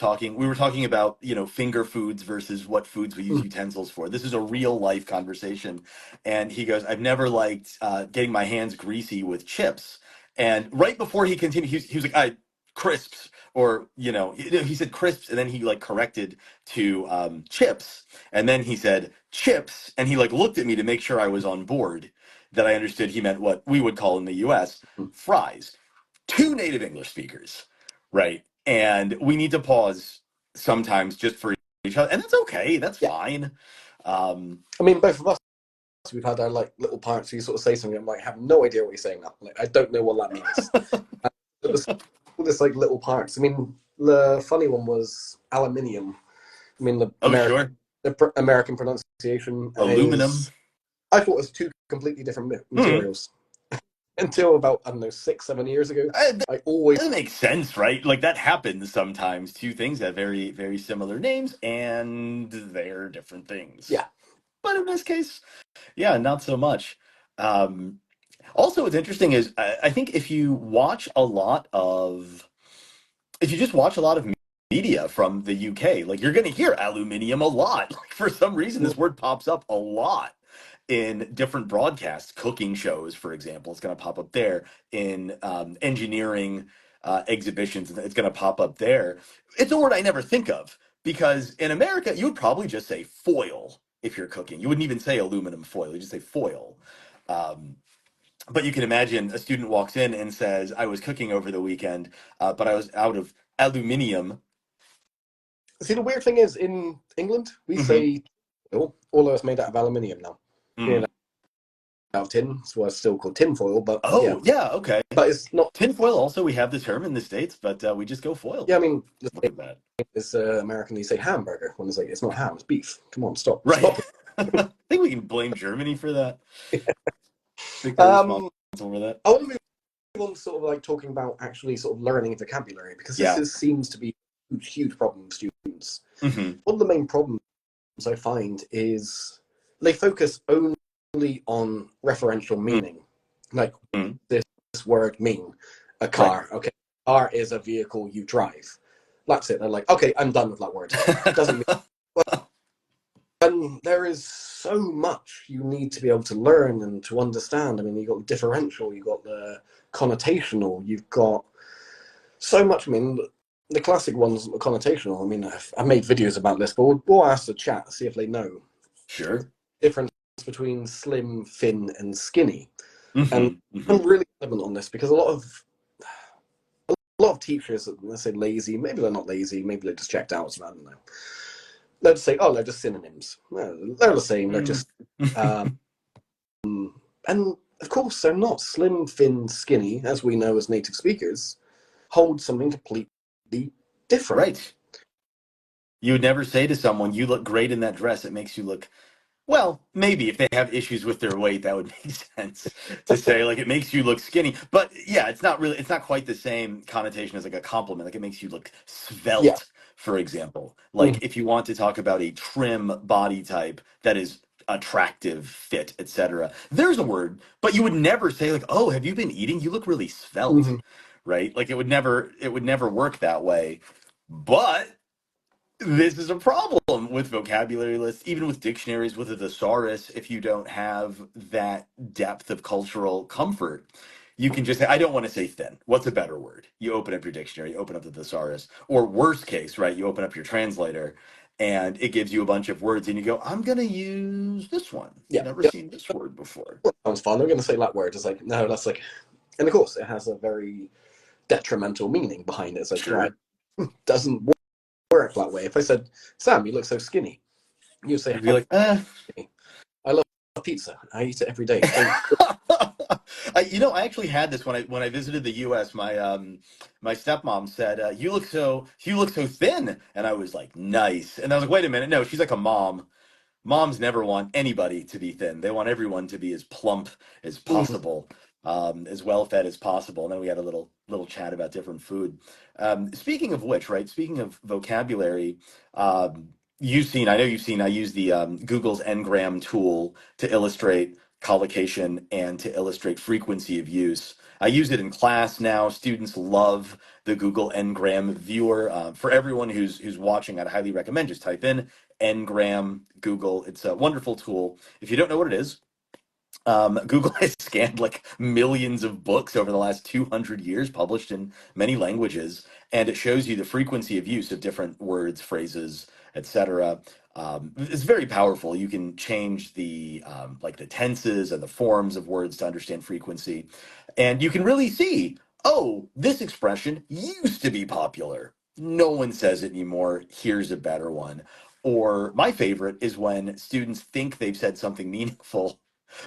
talking about, finger foods versus what foods we use utensils for. This is a real life conversation. And he goes, "I've never liked getting my hands greasy with chips." And right before he continued, he was like, crisps, or, he said crisps, and then he like corrected to chips. And then he said chips, and he like looked at me to make sure I was on board, that I understood he meant what we would call in the US fries. Two native English speakers, right? And we need to pause sometimes just for each other, and that's okay. That's Yeah, fine. Um, I mean, both of us. We've had our like little parts where you sort of say something. I'm like, I have no idea what you're saying now. Like, I don't know what that means. But there's all this like little parts. I mean, the funny one was aluminium. I mean, oh, sure, the American pronunciation aluminum. is. I thought it was two completely different Hmm. materials until about, I don't know, 6, 7 years ago. That I always. that makes sense, right? Like that happens sometimes. Two things have very, very similar names, and they're different things. Yeah. But in this case, yeah, not so much. Um, Also, what's interesting is I think if you just watch a lot of media from the UK, like you're going to hear aluminium a lot. Like for some reason, this word pops up a lot in different broadcasts, cooking shows, for example. It's going to pop up there in engineering exhibitions. It's going to pop up there. It's a word I never think of because in America, you would probably just say foil if you're cooking. You wouldn't even say aluminum foil. You just say foil. Um, but you can imagine a student walks in and says, "I was cooking over the weekend, but I was out of aluminium." See, the weird thing is in England, we Hmm. say foil, although it's made out of aluminium now. Made Mm. out of tin, so it's still called tin foil, but yeah. Oh, yeah, okay. But it's not. Tinfoil also, we have the term in the States, but we just go foil. Yeah, I mean, the Look thing at that. is, American, they say hamburger when it's like, it's not ham, it's beef. Come on, stop. Right. Stop. I think we can blame Germany for that. I think they're responsible Um, for that. I want to move on sort of like talking about actually sort of learning vocabulary, because Yeah. seems to be a huge, huge problem with students. Hmm. One of the main problems I find is they focus only on referential meaning. Like, Hmm. this word mean? A Right. car. Okay, car is a vehicle you drive. That's it. They're like, okay, I'm done with that word. Doesn't mean. And there is so much you need to be able to learn and to understand. I mean, you've got the differential, you've got the connotational, you've got so much. I mean, the classic ones, the connotational. I mean, I've made videos about this, but we'll ask the chat, see if they know Sure. difference between slim, thin, and skinny. And Hmm. Hmm. I'm really adamant on this because a lot of teachers, let's say lazy, maybe they're not lazy, maybe they're just checked out, so I don't know. They'll just say, oh, they're just synonyms. No, they're the same, they're Mm. just. Um, and of course, they're not. Slim, thin, skinny, as we know as native speakers, hold something completely different. Right. You would never say to someone, "You look great in that dress. It makes you look." Well, maybe if they have issues with their weight, that would make sense to say, like, it makes you look skinny. But yeah, it's not quite the same connotation as like a compliment. Like, it makes you look Yeah. svelte, for example. Like, Mhm. if you want to talk about a trim body type that is attractive, fit, etc., there's a word, but you would never say, like, oh, have you been eating? You look really svelte, Mhm. right? Like, it would never work that way. But this is a problem with vocabulary lists, even with dictionaries, with a thesaurus. If you don't have that depth of cultural comfort, you can just say, I don't want to say thin. What's a better word? You open up your dictionary, you open up the thesaurus, or worst case, right? You open up your translator and it gives you a bunch of words and you go, I'm going to use this one. Yeah. Never Yeah. seen this word before. Sounds fun. I'm going to say that word. It's like, no, that's like, and of course, it has a very detrimental meaning behind it. It's like, right, Sure. doesn't work that way. If I said, Sam, you look so skinny, you say, You'd be how like, eh. skinny? I love pizza. I eat it every day. Don't. I actually had this when I visited the U.S. My stepmom said, you look so thin," and I was like, "Nice." And I was like, "Wait a minute, no." She's like a mom. Moms never want anybody to be thin. They want everyone to be as plump as Mm, possible, as well fed as possible. And then we had a little chat about different food. Speaking of which, right? Speaking of vocabulary, I know you've seen. I use the Google's Ngram tool to illustrate collocation and to illustrate frequency of use. I use it in class now. Students love the Google Ngram viewer. For everyone who's watching, I'd highly recommend just type in Ngram Google. It's a wonderful tool. If you don't know what it is, Google has scanned like millions of books over the last 200 years, published in many languages, and it shows you the frequency of use of different words, phrases, etc. It's very powerful. You can change the like the tenses and the forms of words to understand frequency, and you can really see, oh, this expression used to be popular. No one says it anymore. Here's a better one. Or my favorite is when students think they've said something meaningful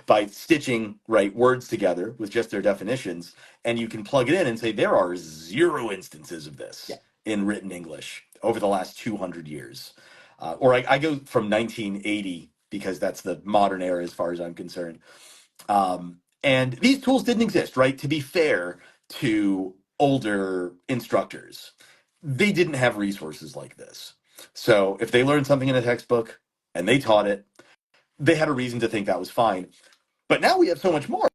by stitching right words together with just their definitions, and you can plug it in and say there are zero instances of yeah. this in written English over the last 200 years. Or I go from 1980 because that's the modern era as far as I'm concerned. And these tools didn't exist, right? To be fair to older instructors, they didn't have resources like this. So if they learned something in a textbook and they taught it, they had a reason to think that was fine. But now we have so much more,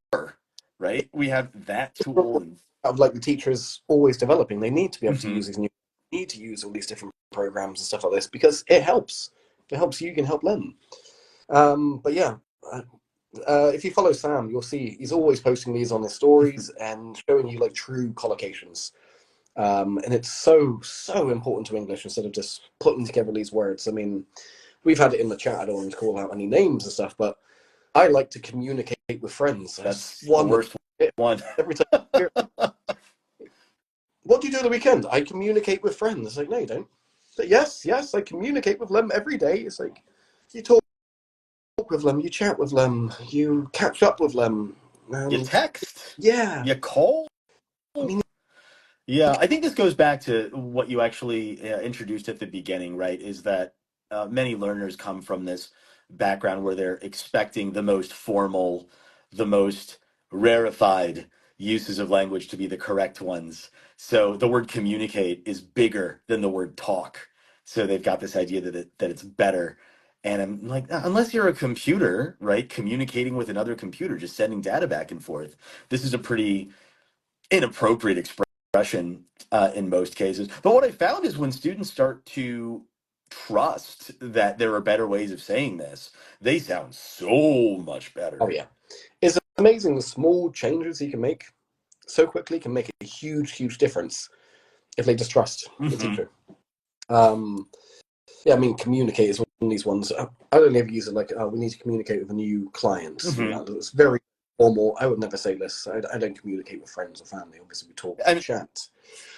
right? We have that tool and Of like the teachers always developing, they need to be able to Mhm. use these new, need to use all these different programs and stuff like this because it helps. If it helps you, can help them. But yeah, uh, if you follow Sam, you'll see he's always posting these on his stories and showing you like true collocations. And it's so important to English instead of just putting together these words. I mean, we've had it in the chat. I don't want to call out any names and stuff, but I like to communicate with friends. That's That's the one of worst it. one. Every time I hear, what do you do on the weekend? I communicate with friends. It's like, no, you don't. But yes, I communicate with them every day. It's like, you talk talk with them, you chat with them, you catch up with them, You and text, yeah, you call. I mean, Yeah, I think this goes back to what you actually introduced at the beginning, right? Is that many learners come from this background where they're expecting the most formal, the most rarefied uses of language to be the correct ones. So the word communicate is bigger than the word talk. So they've got this idea that it's better. And I'm like, unless you're a computer, right, communicating with another computer, just sending data back and forth, this is a pretty inappropriate expression in most cases. But what I found is when students start to trust that there are better ways of saying this, they sound so much oh better. yeah, it's amazing the small changes you can make so quickly can make a huge difference if they just trust the Hmm. teacher. Um, yeah, I mean, communicate is one of these ones. I don't ever use it like, we need to communicate with a new client. You Hmm. know, it's very formal. I would never say this. I don't communicate with friends or family. Obviously, we talk, we And chat.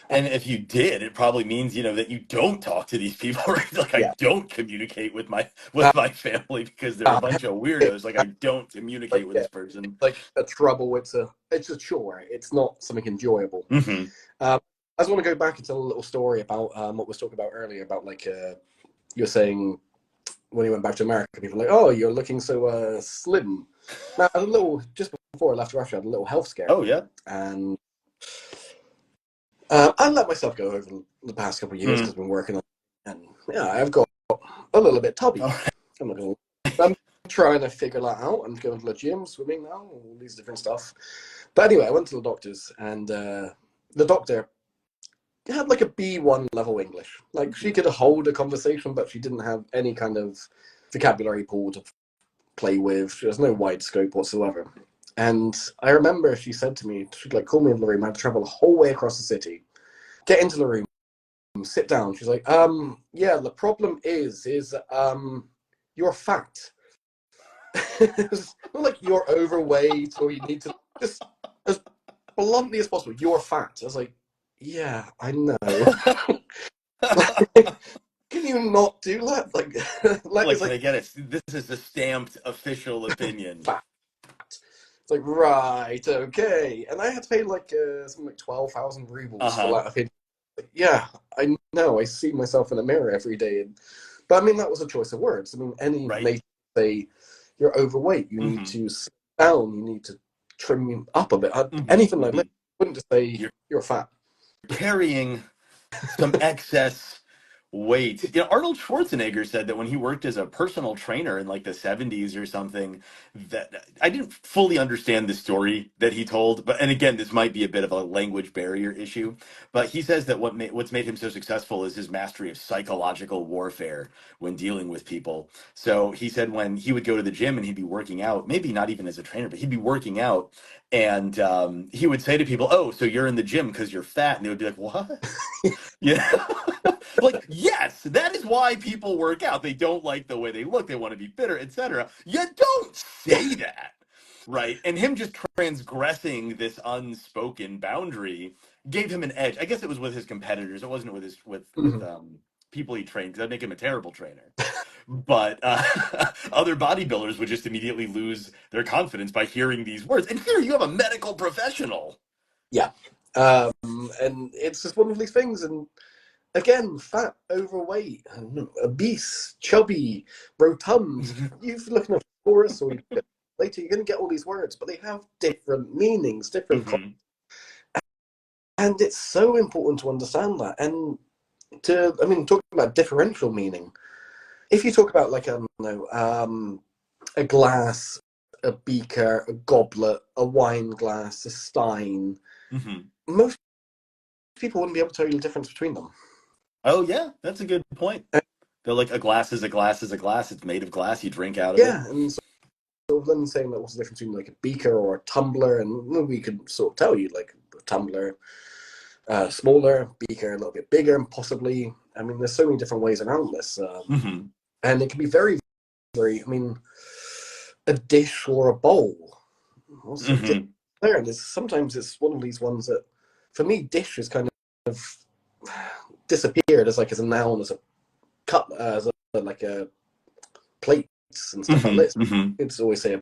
and if you did, it probably means, that you don't talk to these people, right? Like I Yeah. don't communicate with my Uh, family because they're a bunch of weirdos. Like I don't communicate with yeah, this person. like a trouble. It's a chore. It's not something enjoyable. Hmm. Um, I just want to go back and tell a little story about what we was talking about earlier about like you were saying when he went back to America, people were like, "Oh, you're looking so slim." Now, a little just before I left Russia, I had a little health scare, Oh yeah. and I let myself go over the past couple of years Mm. because I've been working on, and yeah, I've got a little bit tubby. All I'm not gonna. I'm trying to figure that out. I'm going to the gym, swimming now, all these different stuff. But anyway, I went to the doctors, and the doctor had like a B1 level English. Like she could hold a conversation, but she didn't have any kind of vocabulary pool to play with. There's no wide scope whatsoever. And I remember she said to me, she'd like call me in the room. I had to travel the whole way across the city, get into the room, sit down. She's like, yeah, the problem is you're fat. It's not like you're overweight or you need to just as bluntly as possible. You're fat. I was like, yeah, I know. right. Can you not do that? Like, like Like, it's can like I get it? This is a stamped official opinion. fat. It's like right, okay. And I had to pay like something like 12,000 rubles for Uh-huh. that opinion. Like, yeah, I know. I see myself in a mirror every day, but I mean that was a choice of words. I mean, any Right. native say you're overweight. You need Mm-hmm. to sit down. You need to trim up a bit. Mm-hmm. Anything like Mm-hmm. that. I wouldn't just say You're you're fat. carrying some excess weight. Arnold Schwarzenegger said that when he worked as a personal trainer in like the 70s or something, that I didn't fully understand the story that he told, but and again, this might be a bit of a language barrier issue, but he says that what's made him so successful is his mastery of psychological warfare when dealing with people. So he said when he would go to the gym and he'd be working out, maybe not even as a trainer, but he'd be working out and he would say to people, "Oh, so you're in the gym because you're fat?" And they would be like, "What?" Yeah. Like, yes, that is why people work out. They don't like the way they look, they want to be fitter, etc. You don't say that. Right. And him just transgressing this unspoken boundary gave him an edge. I guess it was with his competitors. It wasn't with his with Mhm. people he trained, because that'd make him a terrible trainer. But other bodybuilders would just immediately lose their confidence by hearing these words. And here you have a medical professional. Yeah, and it's just one of these things. And again, fat, overweight, obese, chubby, rotund. You look at a chorus or you look at later, you're going to get all these words, but they have different meanings, Hmm. and it's so important to understand that. And I mean, talking about differential meaning, if you talk about like a glass, a beaker, a goblet, a wine glass, a stein, Hmm. most people wouldn't be able to tell you the difference between them. Oh yeah, that's a good point. And They're like, a glass is a glass is a glass. It's made of glass. You drink out of it. yeah, and sort of then saying that what's the difference between like a beaker or a tumbler, and we could sort of tell you like a tumbler, smaller, beaker a little bit bigger, and possibly. I mean, there's so many different ways around this, Hmm. and it can be very. I mean, a dish or a bowl. What's a dish Hmm. there? And sometimes it's one of these ones that, for me, dish is kind of disappeared as like as a noun, as a cup, as a like a plate. and stuff like Hmm. this. Hmm. It's always say a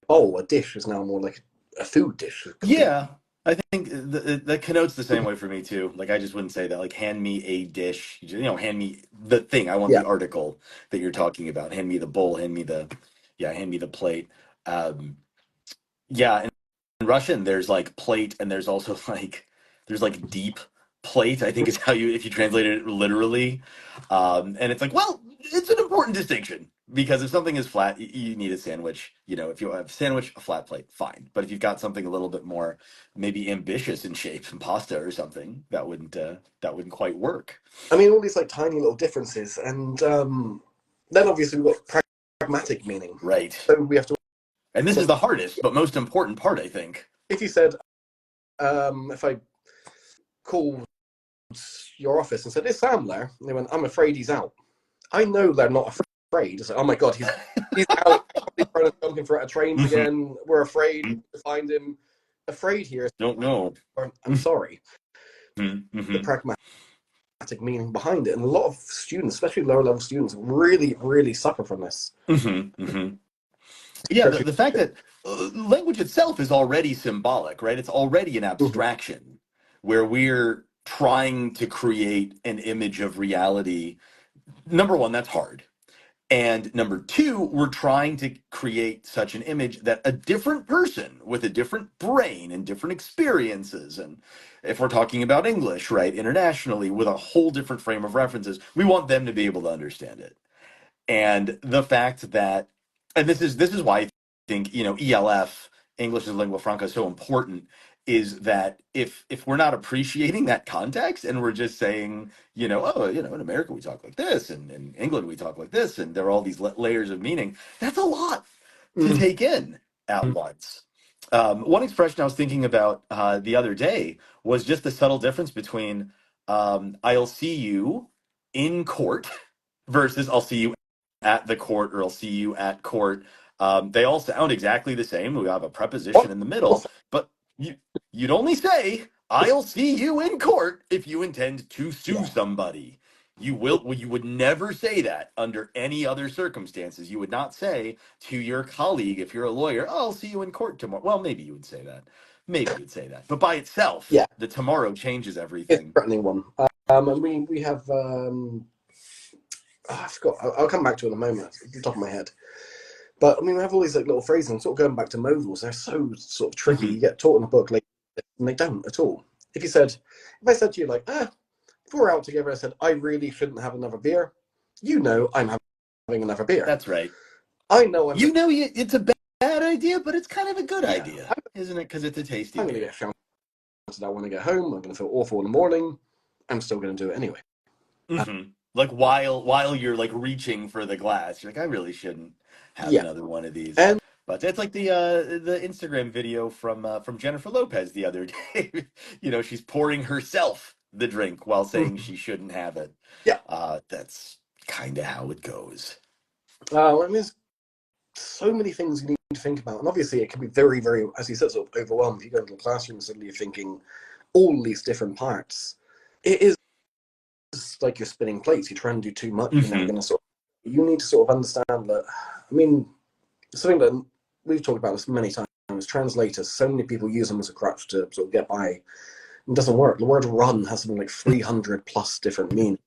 bowl, a dish is now more like a food dish. Complete. Yeah, I think that connotes the same way for me too. Like I just wouldn't say that. Like hand me a dish, hand me the thing. I want Yeah. the article that you're talking about. Hand me the bowl. Hand me the plate. Um, yeah, in Russian, there's like plate, and there's also there's like deep plate. I think is how you if you translate it literally, and it's like, well, it's an important distinction because if something is flat, you need a sandwich. If you have a sandwich, a flat plate, fine. But if you've got something a little bit more maybe ambitious in shape, some pasta or something, that wouldn't quite work. I mean, all these like tiny little differences, and then obviously we've got pragmatic meaning. Right. So we have to. And this is the hardest but most important part, I think. If you said, if I called your office and said, "Is Sam there?" And they went, "I'm afraid he's out." I know they're not afraid. It's like, oh my god, he's out. He's trying to jump in front of trains Hmm. again. We're afraid to find him. Afraid here. Don't know. I'm sorry. The Hmm. pragmatic meaning behind it, and a lot of students, especially lower level students, really, really suffer from this. Hmm. Hmm. Yeah, the, Especially, the fact that language itself is already symbolic, right? It's already an Mhm. abstraction where we're trying to create an image of reality. Number one, that's hard. And number two, we're trying to create such an image that a different person with a different brain and different experiences, and if we're talking about English, right, internationally, with a whole different frame of references, we want them to be able to understand it. And the fact that and this is why I think ELF, English as lingua franca, is so important, is that if we're not appreciating that context and we're just saying oh, in America we talk like this, and in England we talk like this, and there are all these layers of meaning, that's a lot to Mhm. take in at once. One expression I was thinking about the other day was just the subtle difference between I'll see you in court versus I'll see you at the court, or I'll see you at court. They all sound exactly the same. We have a preposition What? in the middle, but you, you'd only say I'll see you in court if you intend to sue Yeah, somebody. You would never say that under any other circumstances. You would not say to your colleague, if you're a lawyer, oh, I'll see you in court tomorrow. Well, maybe you would say that. Maybe you'd say that. But by itself, yeah, the tomorrow changes it's everything. a threatening one. And we have I forgot. I'll come back to it in a moment. Off the top of my head. But I mean, we have all these like little phrases, and sort of going back to modals. They're so sort of tricky. Hmm. You get taught in a book, like, and they don't at all. If I said to you like, if we're out together, I said I really shouldn't have another beer. I'm having another beer. That's right. I know It's a bad idea, but it's kind of a good yeah, idea, isn't it? Because it's a tasty I'm going to beer. get shouted out when I get home. I'm going to feel awful in the morning. I'm still going to do it anyway. Uh, Hmm. Like while you're like reaching for the glass, you're like, I really shouldn't have yeah, another one of these. and But it's like the Instagram video from Jennifer Lopez the other day. She's pouring herself the drink while saying she shouldn't have it. yeah. That's kind of how it goes. I mean, there's so many things you need to think about, and obviously it can be very, very, as you said, sort of overwhelmed. If you go into the classroom, suddenly you're thinking all these different parts. It is like you're spinning plates. You try and do too much, you're never Hmm. going to sort of, you need to sort of understand that. I mean, something that we've talked about this many times, translators, so many people use them as a crutch to sort of get by. It doesn't work. The word run has something like 300 plus different meanings.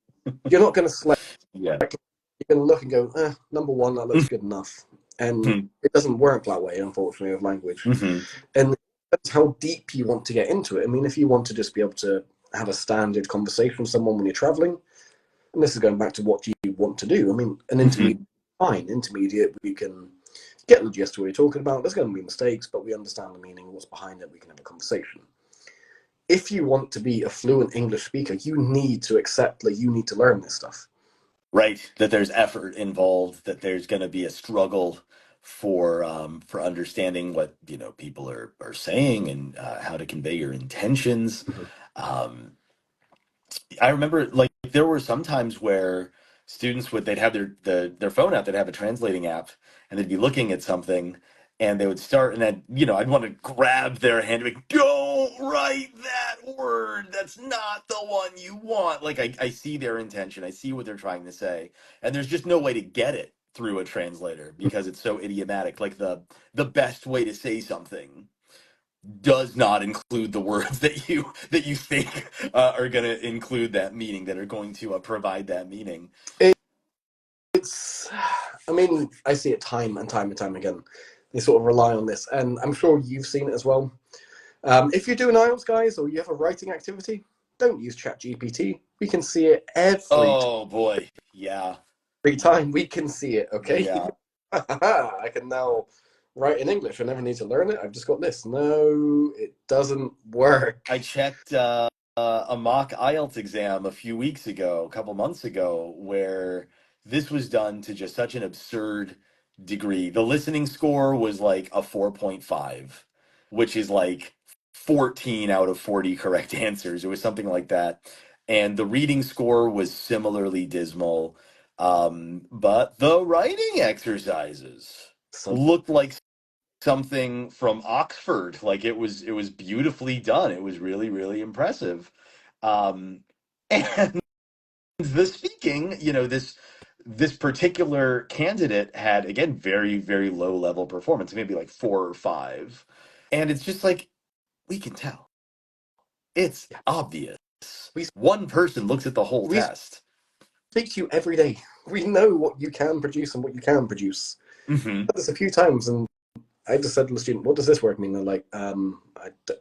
You're not going to select, Yeah. you're going to look and go, number one, that looks good enough. And Hmm. it doesn't work that way, unfortunately, with language. Hmm. And that's how deep you want to get into it. I mean, if you want to just be able to have a standard conversation with someone when you're traveling, and this is going back to what you want to do. I mean, an intermediate, Hmm. fine, intermediate, we can get the gist of what you're talking about. There's going to be mistakes, but we understand the meaning, what's behind it. We can have a conversation. If you want to be a fluent English speaker, you need to accept that you need to learn this stuff. Right, that there's effort involved, that there's going to be a struggle for understanding what people are saying, and how to convey your intentions. Mhm. Um, I remember like there were some times where students they'd have their phone out, they'd have a translating app, and they'd be looking at something, and they would start, and I'd want to grab their hand and be like, don't write that word. That's not the one you want. Like I see their intention, I see what they're trying to say, and there's just no way to get it through a translator because it's so idiomatic. Like the best way to say something does not include the words that you think are going to include that meaning, that are going to provide that meaning. It's, I mean, I see it time and time and time again. They sort of rely on this, and I'm sure you've seen it as well. If you're doing IELTS, guys, or you have a writing activity, don't use ChatGPT. We can see it Oh boy, yeah, every time. We can see it, okay? yeah. I can now write in English. I never need to learn it. I've just got this. No, it doesn't work. I checked a mock IELTS exam a few weeks ago, a couple months ago, where this was done to just such an absurd degree. The listening score was like a 4.5, which is like 14 out of 40 correct answers. It was something like that. And the reading score was similarly dismal. But the writing exercises So, looked like something from Oxford. Like it was beautifully done. It was really, really impressive. And the speaking, this particular candidate had, again, very, very low level performance, maybe like 4 or 5. And it's just like, we can tell. It's yeah, obvious. we One person looks at the whole we test. speak to you every day. We know what you can produce and what you can produce. Hmm. I've said this a few times, and I just said to the student, "What does this word mean?" They're like,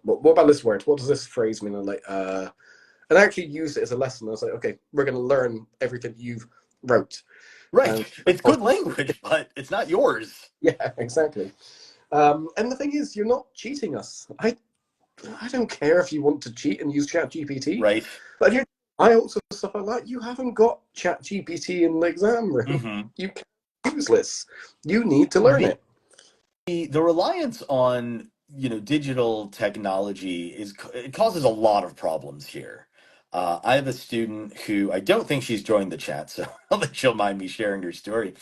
what about this word? What does this phrase mean?" I'm like, and I actually used it as a lesson. I was like, "Okay, we're going to learn everything you've wrote." Right. And It's good language, but it's not yours. yeah, exactly. And the thing is, you're not cheating us. I don't care if you want to cheat and use ChatGPT, Right. but if you IELTS and stuff like that, you haven't got ChatGPT in the exam room. Hmm. You can use this. You need to learn The it. the reliance on digital technology it causes a lot of problems here. I have a student who, I don't think she's joined the chat, so I don't think she'll mind me sharing her story.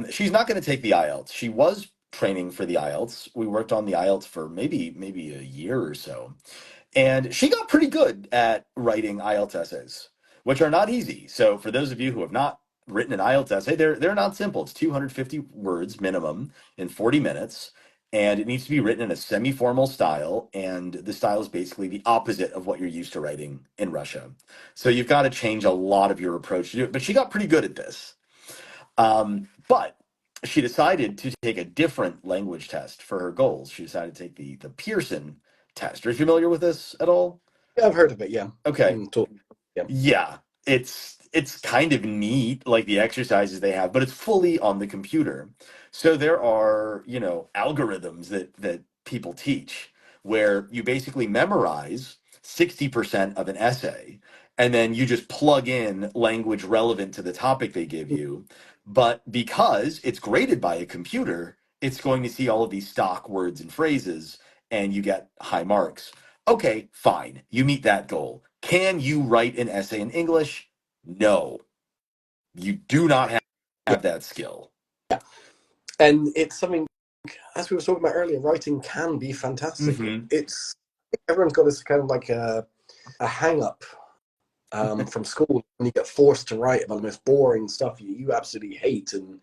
She's not going to take the IELTS. She was training for the IELTS. We worked on the IELTS for maybe a year or so, and she got pretty good at writing IELTS essays, which are not easy. So for those of you who have not written an IELTS essay, they're not simple. It's 250 words minimum in 40 minutes, and it needs to be written in a semi-formal style, and the style is basically the opposite of what you're used to writing in Russia. So you've got to change a lot of your approach to do it. But she got pretty good at this. But she decided to take a different language test for her goals. She decided to take the Pearson test. Are you familiar with this at all? Yeah, I've heard of it. Yeah, Okay. yeah, Yeah, it's kind of neat, like the exercises they have, but it's fully on the computer. So there are, algorithms that people teach where you basically memorize 60% of an essay, and then you just plug in language relevant to the topic they give you. But because it's graded by a computer, it's going to see all of these stock words and phrases, and you get high marks. Okay, fine. You meet that goal. Can you write an essay in English? No. You do not yeah. have that skill. And it's something, as we were talking about earlier, writing can be fantastic. Hmm. It's everyone's got this kind of like a hang up from school when you get forced to write about the most boring stuff you absolutely hate, and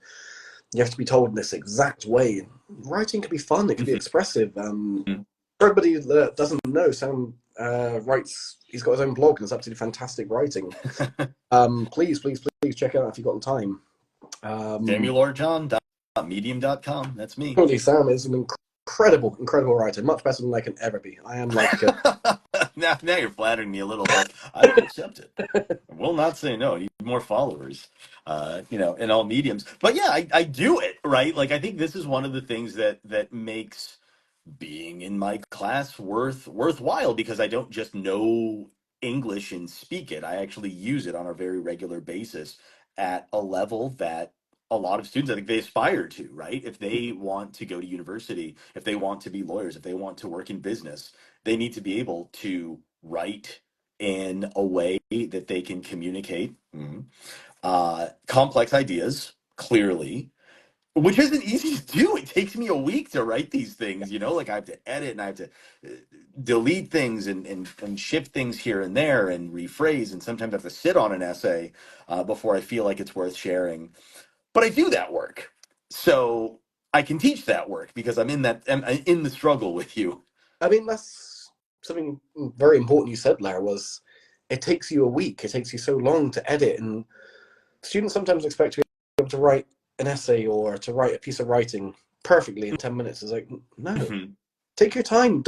you have to be told in this exact way. Writing can be fun. It can be expressive. For everybody that doesn't know, Sam writes. He's got his own blog, and it's absolutely fantastic writing. Please check it out if you've got the time. Um, SamuelRjohn.medium.com. That's me. Holy Sam is an incredible writer, much better than I can ever be. I am like, Now you're flattering me a little, but I will accept it. I will not say no. I need more followers, in all mediums. But yeah, I do it, right? Like I think this is one of the things that makes being in my class worthwhile, because I don't just know English and speak it. I actually use it on a very regular basis at a level that a lot of students, I think, they aspire to, right? If they want to go to university, if they want to be lawyers, if they want to work in business, they need to be able to write in a way that they can communicate complex ideas clearly, which isn't easy to do. It takes me a week to write these things, like I have to edit and I have to delete things and shift things here and there and rephrase. And sometimes I have to sit on an essay before I feel like it's worth sharing. but I do that work. So I can teach that work because I'm in the struggle with you. I mean, that's something very important you said, Lara, was it takes you a week. It takes you so long to edit. And students sometimes expect to be able to write an essay or to write a piece of writing perfectly in 10 minutes. It's like, no, Mhm. take your time.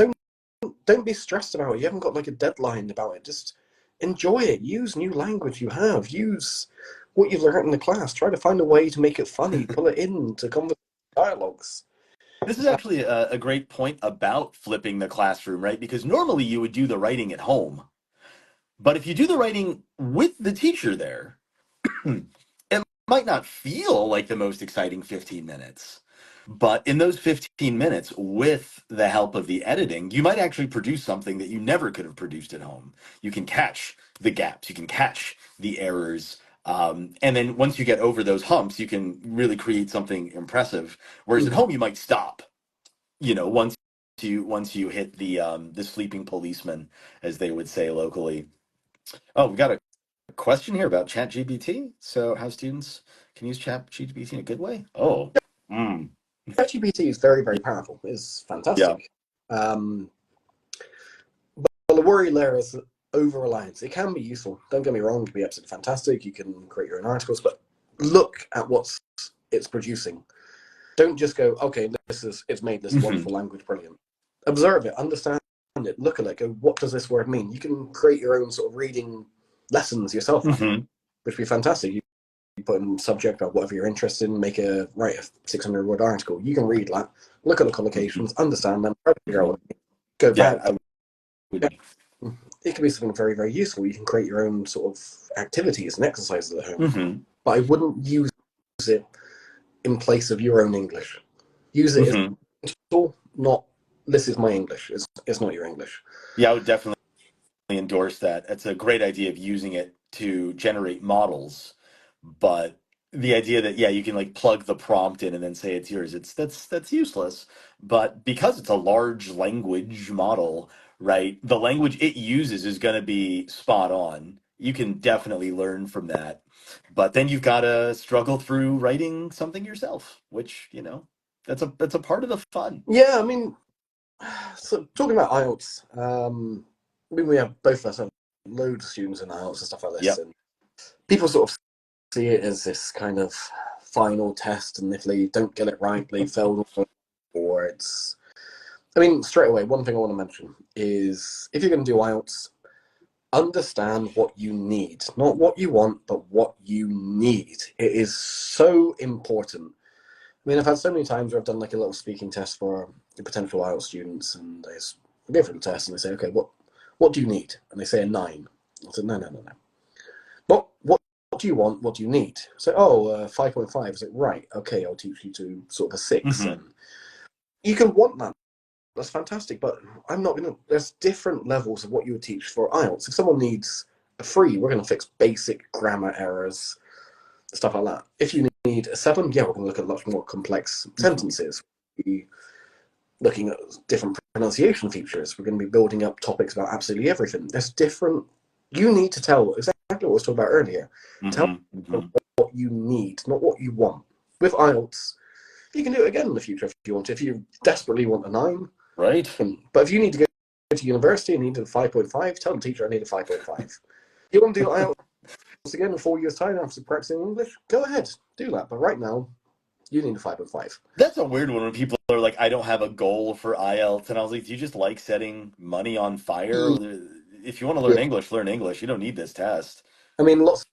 Don't be stressed about it. You haven't got like a deadline about it. Just enjoy it. Use new language you have. Use what you've learned in the class. Try to find a way to make it funny. Pull it into conversation dialogues. This is actually a great point about flipping the classroom, right? Because normally you would do the writing at home, but if you do the writing with the teacher there, it might not feel like the most exciting 15 minutes. But in those 15 minutes, with the help of the editing, you might actually produce something that you never could have produced at home. You can catch the gaps, you can catch the errors. And then once you get over those humps, you can really create something impressive. Whereas at Mhm. home, you might stop, once you hit the sleeping policeman, as they would say locally. Oh, we got a question here about ChatGPT. So how students can use ChatGPT in a good way? Oh, mm, ChatGPT is very, very powerful. It's yeah. fantastic. Um, but the worry there is over reliance. It can be useful. Don't get me wrong. It can be absolutely fantastic. You can create your own articles, but look at what it's producing. Don't just go, okay, it's made this Hmm. wonderful language brilliant. Observe it, understand it, look at it, go, what does this word mean? You can create your own sort of reading lessons yourself, Hmm. which would be fantastic. You put in subject or whatever you're interested in, write a 600-word article. You can read that, look at the collocations, understand them, try to figure out Hmm. what it means, go Yeah, back. I Yeah, would. it can be something very, very useful. You can create your own sort of activities and exercises at home, Hmm. but I wouldn't use it in place of your own English. Use it as Hmm. a tool, not this is my English. It's not your English. Yeah, I would definitely endorse that. It's a great idea of using it to generate models, but the idea that, yeah, you can like plug the prompt in and then say it's yours, that's useless. But because it's a large language model, right, the language it uses is going to be spot on. You can definitely learn from that. But then you've got to struggle through writing something yourself, which, that's a part of the fun. Yeah, I mean, so talking about IELTS, I mean, we have both of us have loads of students in IELTS and stuff like this, Yep. and people sort of see it as this kind of final test, and if they don't get it right, they failed, or it's. I mean, straight away, one thing I want to mention is if you're going to do IELTS, understand what you need, not what you want, but what you need. It is so important. I mean, I've had so many times where I've done like a little speaking test for the potential IELTS students, and they go through the test and they say, "Okay, what do you need?" And they say a 9. I said, "No, no, no, no. What do you want? What do you need?" So, 5.5. I said, "Right, okay, I'll teach you to sort of a 6." Hmm. And you can want that. That's fantastic, but I'm not gonna. There's different levels of what you would teach for IELTS. If someone needs a 3, we're gonna fix basic grammar errors, stuff like that. If you need a 7, yeah, we're gonna look at much more complex sentences. Looking at different pronunciation features. We're going to be building up topics about absolutely everything. There's different. You need to tell exactly what I was talking about earlier. Tell Hmm. Hmm. what you need, not what you want. With IELTS, you can do it again in the future if you want. If you desperately want a 9, Right. but if you need to go to university and need a 5.5, tell the teacher I need a 5.5. You want to do IELTS again in 4 years' time after practicing English? Go ahead, do that. But right now, you need a 5.5. That's a weird one when people are like, I don't have a goal for IELTS. And I was like, do you just like setting money on fire? If you want to learn Yeah. English, learn English. You don't need this test. I mean, lots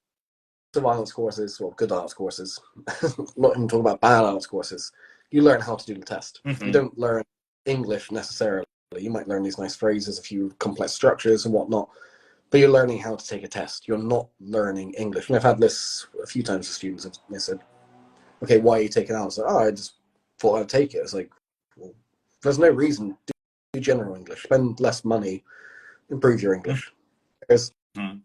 of IELTS courses, or good IELTS courses, not even talking about bad IELTS courses, you learn how to do the test. You Hmm. don't learn English necessarily. You might learn these nice phrases, a few complex structures and whatnot, but you're learning how to take a test. You're not learning English. And I've had this a few times with students. They said, okay, why are you taking it out? I said, I just thought I'd take it. It's like, well, there's no reason. Do general English. Spend less money, improve your English. There's, Hmm.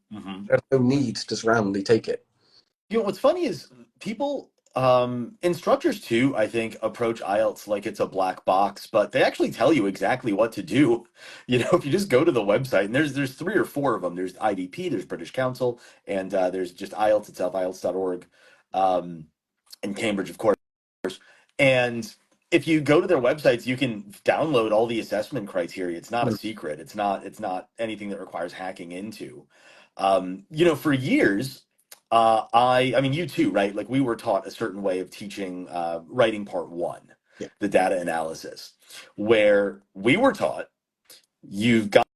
there's no need to just randomly take it. What's funny is people, instructors too, I think, approach IELTS like it's a black box, but they actually tell you exactly what to do. If you just go to the website, and there's three or four of them. There's IDP, there's British Council, and there's just IELTS itself, IELTS.org. Um, and Cambridge, of course. And if you go to their websites, you can download all the assessment criteria. It's not a Mm. secret. It's not anything that requires hacking into. For years, I mean, you too, right? Like we were taught a certain way of teaching writing part one, Yeah. the data analysis, where we were taught you've got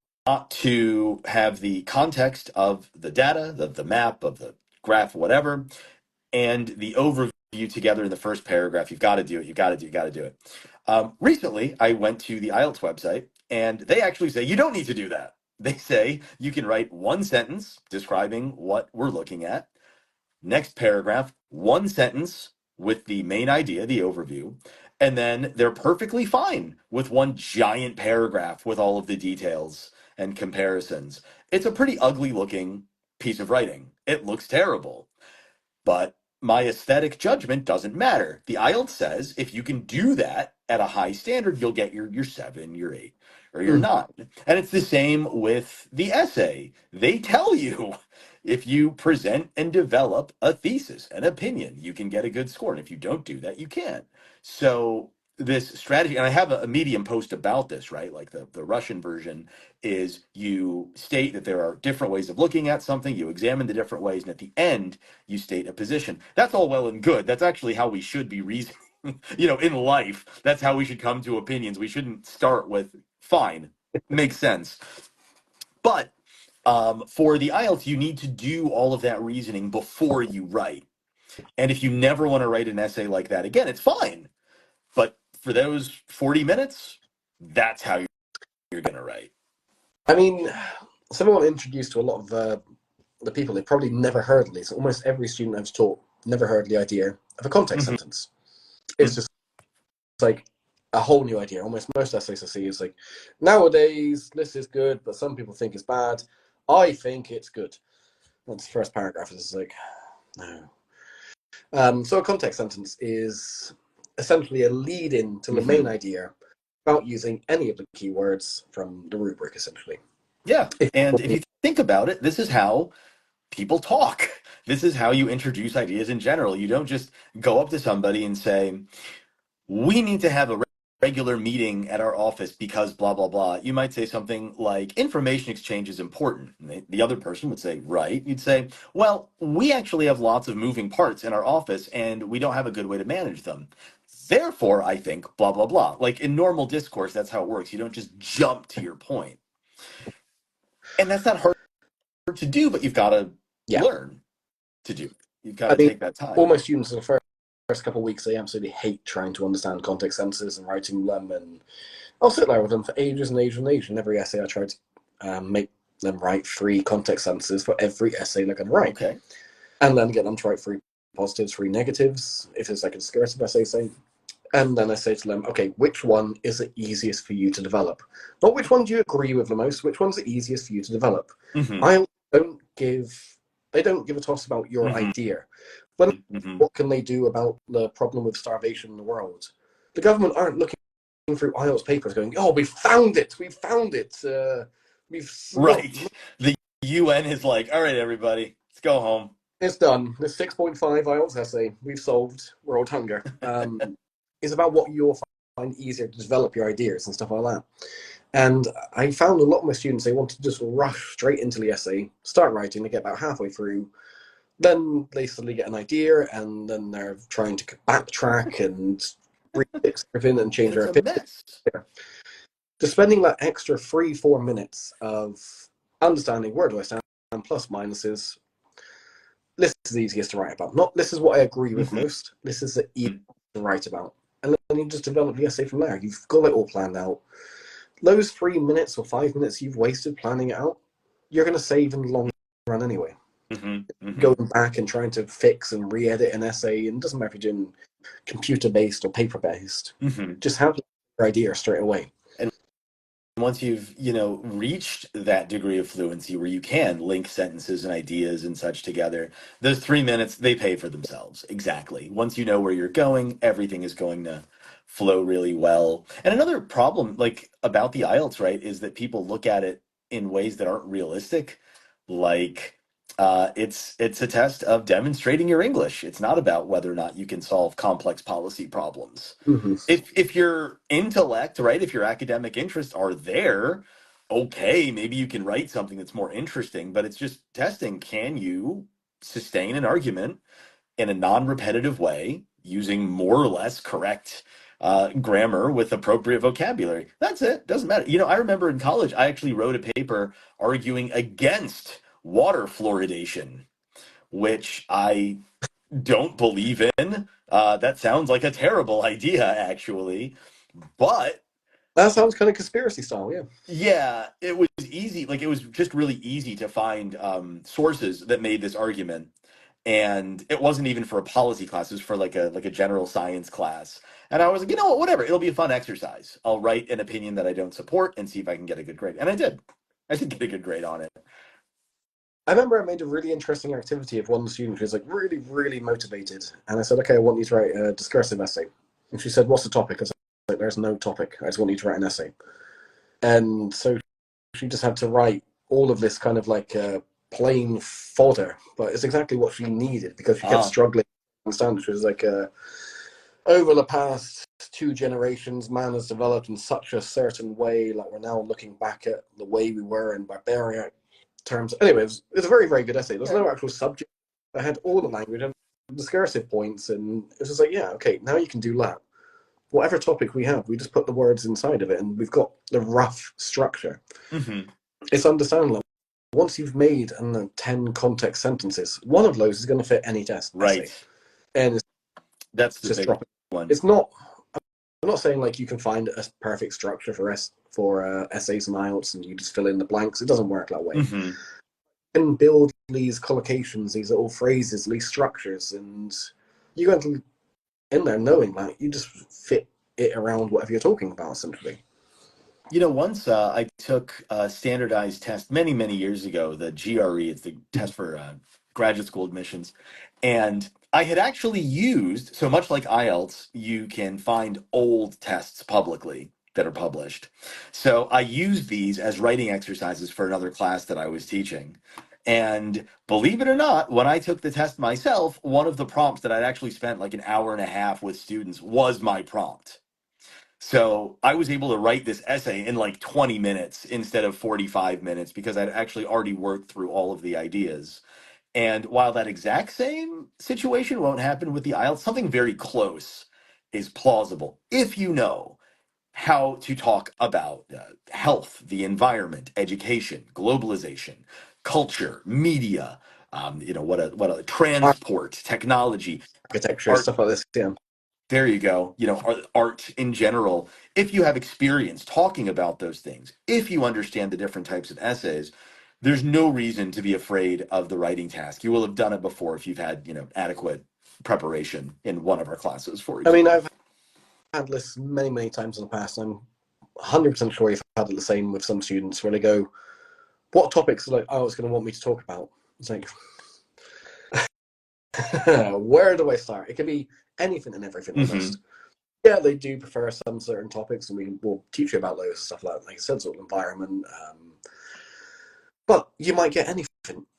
to have the context of the data, the map of the graph, whatever, and the overview together in the first paragraph. You've got to do it. You got to do it. Recently, I went to the IELTS website, and they actually say you don't need to do that. They say you can write one sentence describing what we're looking at. Next paragraph, one sentence with the main idea, the overview, and then they're perfectly fine with one giant paragraph with all of the details and comparisons. It's a pretty ugly looking piece of writing. It looks terrible. But my aesthetic judgment doesn't matter. The IELTS says if you can do that at a high standard, you'll get your seven, your eight, or your Mm. nine. And it's the same with the essay. They tell you if you present and develop a thesis, an opinion, you can get a good score. And if you don't do that, you can't. So this strategy, and I have a Medium post about this, right? Like the Russian version is you state that there are different ways of looking at something, you examine the different ways, and at the end, you state a position. That's all well and good. That's actually how we should be reasoning, in life. That's how we should come to opinions. We shouldn't start with fine, makes sense. But for the IELTS, you need to do all of that reasoning before you write. And if you never want to write an essay like that again, it's fine. But for those 40 minutes, that's how you're going to write. I mean, someone introduced to a lot of the people they probably never heard of these. Almost every student I've taught never heard the idea of a context Mm-hmm. sentence. It's just like a whole new idea. Almost most essays I see is like, nowadays this is good, but some people think it's bad. I think it's good. That's the first paragraph. Is like, no. So a context sentence is essentially a lead-in to the main Mm-hmm. idea without using any of the keywords from the rubric, essentially. Yeah. And if you think about it, this is how people talk. This is how you introduce ideas in general. You don't just go up to somebody and say, we need to have a regular meeting at our office because blah, blah, blah. You might say something like, information exchange is important. And the other person would say, right. You'd say, well, we actually have lots of moving parts in our office and we don't have a good way to manage them. Therefore, I think blah, blah, blah. Like in normal discourse, that's how it works. You don't just jump to your point. And that's not hard to do, but you've got to Yeah, learn to do. You've got I to mean, take that all time. my students in the first couple of weeks, they absolutely hate trying to understand context sentences and writing them. And I'll sit there with them for ages and ages and ages. And every essay I try to make them write 3 context sentences for every essay they're going to write. Okay. And then get them to write 3 positives, 3 negatives, if it's like a discursive essay, say. And then I say to them, okay, which one is the easiest for you to develop? Not which one do you agree with the most, which one's the easiest for you to develop? Mm-hmm. I don't give they don't give a toss about your Mm-hmm. idea. But Mm-hmm. what can they do about the problem with starvation in the world? The government aren't looking through IELTS papers going, oh, we found it, Right. The UN is like, all right, everybody, let's go home. it's done. The 6.5 IELTS essay, we've solved world hunger. Is about what you'll find easier to develop your ideas and stuff like that. And I found a lot of my students, they want to just rush straight into the essay, start writing, they get about halfway through, then they suddenly get an idea, and then they're trying to backtrack and refix everything and change And their it's a opinion. mess. Just spending that extra 3-4 minutes of understanding where do I stand, plus minuses, this is the easiest to write about. Not this is what I agree with Mm-hmm. most, this is the easiest to write about. And then you just develop the essay from there. You've got it all planned out. Those 3 minutes or 5 minutes you've wasted planning it out, you're going to save in the long run anyway. Mm-hmm. Mm-hmm. Going back and trying to fix and re-edit an essay, and it doesn't matter if you're doing computer-based or paper-based. Mm-hmm. Just have your idea straight away. And once you've, reached that degree of fluency where you can link sentences and ideas and such together, those 3 minutes, they pay for themselves. Exactly. Once you know where you're going, everything is going to flow really well. And another problem, like about the IELTS, right, is that people look at it in ways that aren't realistic. Like, It's a test of demonstrating your English. It's not about whether or not you can solve complex policy problems. Hmm. If your intellect, right, if your academic interests are there, okay, maybe you can write something that's more interesting, but it's just testing. Can you sustain an argument in a non-repetitive way using more or less correct grammar with appropriate vocabulary? That's it. Doesn't matter. You know, I remember in college, I actually wrote a paper arguing against water fluoridation, which I don't believe in. That sounds like a terrible idea, actually. But That sounds kind of conspiracy style, yeah. yeah, it was easy. Like it was just really easy to find sources that made this argument, and it wasn't even for a policy class. It was for like a general science class. And I was like, you know what, whatever. It'll be a fun exercise. I'll write an opinion that I don't support and see if I can get a good grade. And I did. I did get a good grade on it. I remember I made a really interesting activity of one student who was like really, really motivated. And I said, okay, I want you to write a discursive essay. And she said, what's the topic? I was like, there's no topic. I just want you to write an essay. And so she just had to write all of this kind of like plain fodder, but it's exactly what she needed because she kept Ah, struggling to understand. She was like, over the past 2 generations, man has developed in such a certain way. Like we're now looking back at the way we were in barbarian terms. Anyway, it's a very, very good essay. There's yeah. no actual subject. I had all the language and discursive points, and it was just like, yeah, okay, now you can do that. Whatever topic we have, we just put the words inside of it, and we've got the rough structure. Hmm. It's understandable. Once you've made 10 context sentences, one of those is going to fit any test Right. essay, and it's That's the just big dropping. one. It's not. I'm not saying like you can find a perfect structure for essays and IELTS and you just fill in the blanks. It doesn't work that way. Hmm. You can build these collocations, these little phrases, these structures, and you go into in there knowing that you just fit it around whatever you're talking about, essentially. You know, once I took a standardized test many, many years ago, the GRE, it's the test for graduate school admissions. And I had actually used, so much like IELTS, you can find old tests publicly that are published. So I used these as writing exercises for another class that I was teaching. And believe it or not, when I took the test myself, one of the prompts that I'd actually spent like an hour and a half with students was my prompt. So I was able to write this essay in like 20 minutes instead of 45 minutes because I'd actually already worked through all of the ideas. And while that exact same situation won't happen with the IELTS, something very close is plausible if you know how to talk about health, the environment, education, globalization, culture, media, what a transport, technology, Architecture, art. stuff like this. Yeah. There you go. You know, art in general. If you have experience talking about those things, if you understand the different types of essays, there's no reason to be afraid of the writing task. You will have done it before if you've had, adequate preparation in one of our classes, for I mean, example. I've had lists many, many times in the past. I'm 100% sure you've had it the same with some students where they go, what topics like, oh, it's going to want me to talk about? It's like, where do I start? It can be anything and everything Hmm. almost. Yeah, they do prefer some certain topics, and we will teach you about those stuff like I said, sort of environment. But you might get anything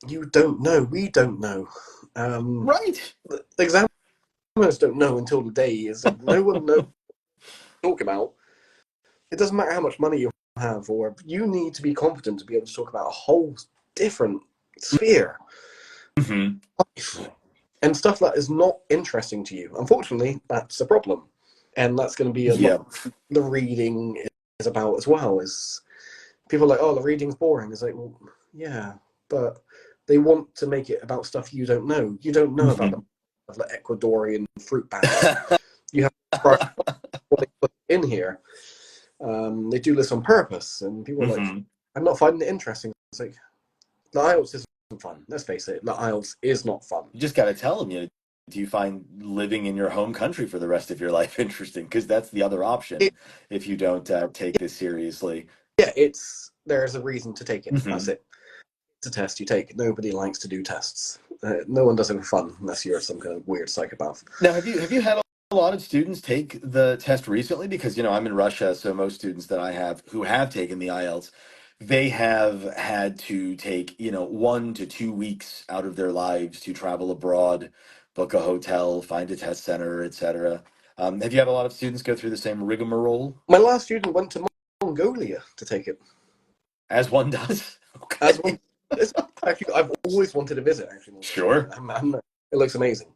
you don't know. We don't know. Right. The examiners don't know until the day is like no one knows what to talk about. It doesn't matter how much money you have, or you need to be competent to be able to talk about a whole different sphere Hmm. and stuff that is not interesting to you. Unfortunately, that's a problem, and that's going to be a lot Yeah. of the reading is about as well. Is people are like, oh, the reading's boring. It's like, well, yeah, but they want to make it about stuff you don't know. You don't know about Hmm. the Ecuadorian fruit bats. You have to brush what they put in here. They do this on purpose, and people are like, Hmm. I'm not finding it interesting. It's like, the IELTS isn't fun. Let's face it, the IELTS is not fun. You just got to tell them, do you find living in your home country for the rest of your life interesting? Because that's the other It, option if you don't take this seriously. yeah, there's a reason to take it. That's Hmm. it. It's a test you take. Nobody likes to do tests. No one does it for fun unless you're some kind of weird psychopath. Now, have you had a lot of students take the test recently? Because I'm in Russia, so most students that I have who have taken the IELTS, they have had to take, 1 to 2 weeks out of their lives to travel abroad, book a hotel, find a test center, etc. Have you had a lot of students go through the same rigmarole My last student went to Mongolia to take it. as one does? As one, Okay. it's actually I've always wanted to visit actually Mongolia. Sure. It looks amazing.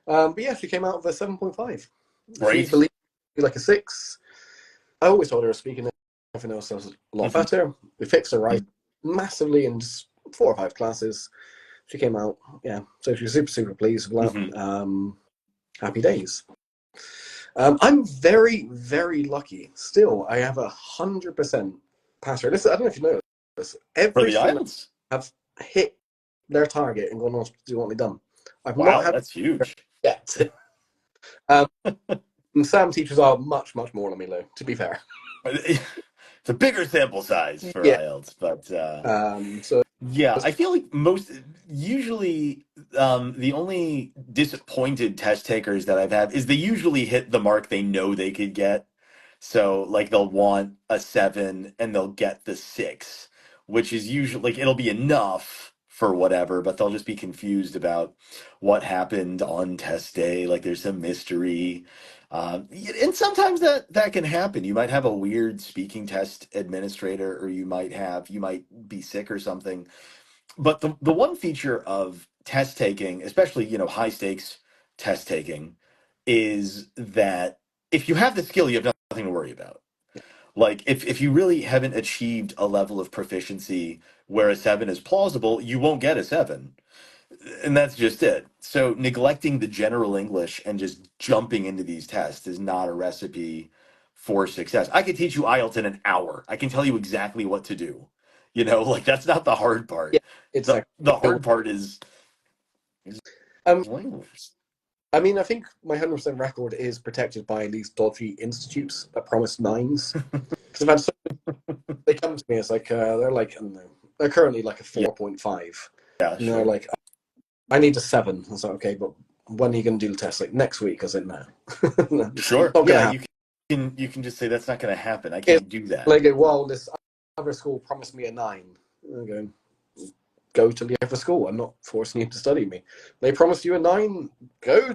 But yeah, she came out with a 7.5. She Great. believed like a 6. I always told her speaking everything else was a lot Hmm. better. We fixed her right massively in just 4 or 5 classes. She came out, yeah. So she was super, super pleased with Hmm. that. Happy days. I'm very, very lucky. Still, I have 100% pass rate. Listen, I don't know if you know this. For Every the student IELTS? have hit their target and gone on to do what they've done. I've not Wow, had that's huge. yet. Um, and some teachers are much, much more than me, though. To be fair. It's a bigger sample size for Yeah. IELTS, but So yeah, I feel like usually, the only disappointed test takers that I've had is they usually hit the mark they know they could get. So, like, they'll want a 7 and they'll get the 6, which is usually like it'll be enough for whatever, but they'll just be confused about what happened on test day. Like, there's some mystery. And sometimes that can happen. You might have a weird speaking test administrator, or you might be sick or something. But the one feature of test taking, especially, high stakes test taking, is that if you have the skill, you have nothing to worry about. Like, if you really haven't achieved a level of proficiency where a 7 is plausible, you won't get a 7. And that's just it. So neglecting the general English and just jumping into these tests is not a recipe for success. I could teach you IELTS in an hour. I can tell you exactly what to do. Like, that's not the hard yeah, part. it's The like the hard part is um, language. I mean, I think my 100% record is protected by these dodgy institutes that promise 9s. Because I've had they come to me, it's like, they're like, I don't know, they're currently like a Yeah, 4.5. yeah, And they're sure. like, I need a 7. I was like, okay, but when are you going to do the test? Like, next week? I said, no. It's Sure. not going to Yeah, happen. you can just say that's not going to happen. I It's can't do that. like, well, this other school promised me a 9. I'm going, go to the other school. I'm not forcing you to study me. They promised you a 9, go to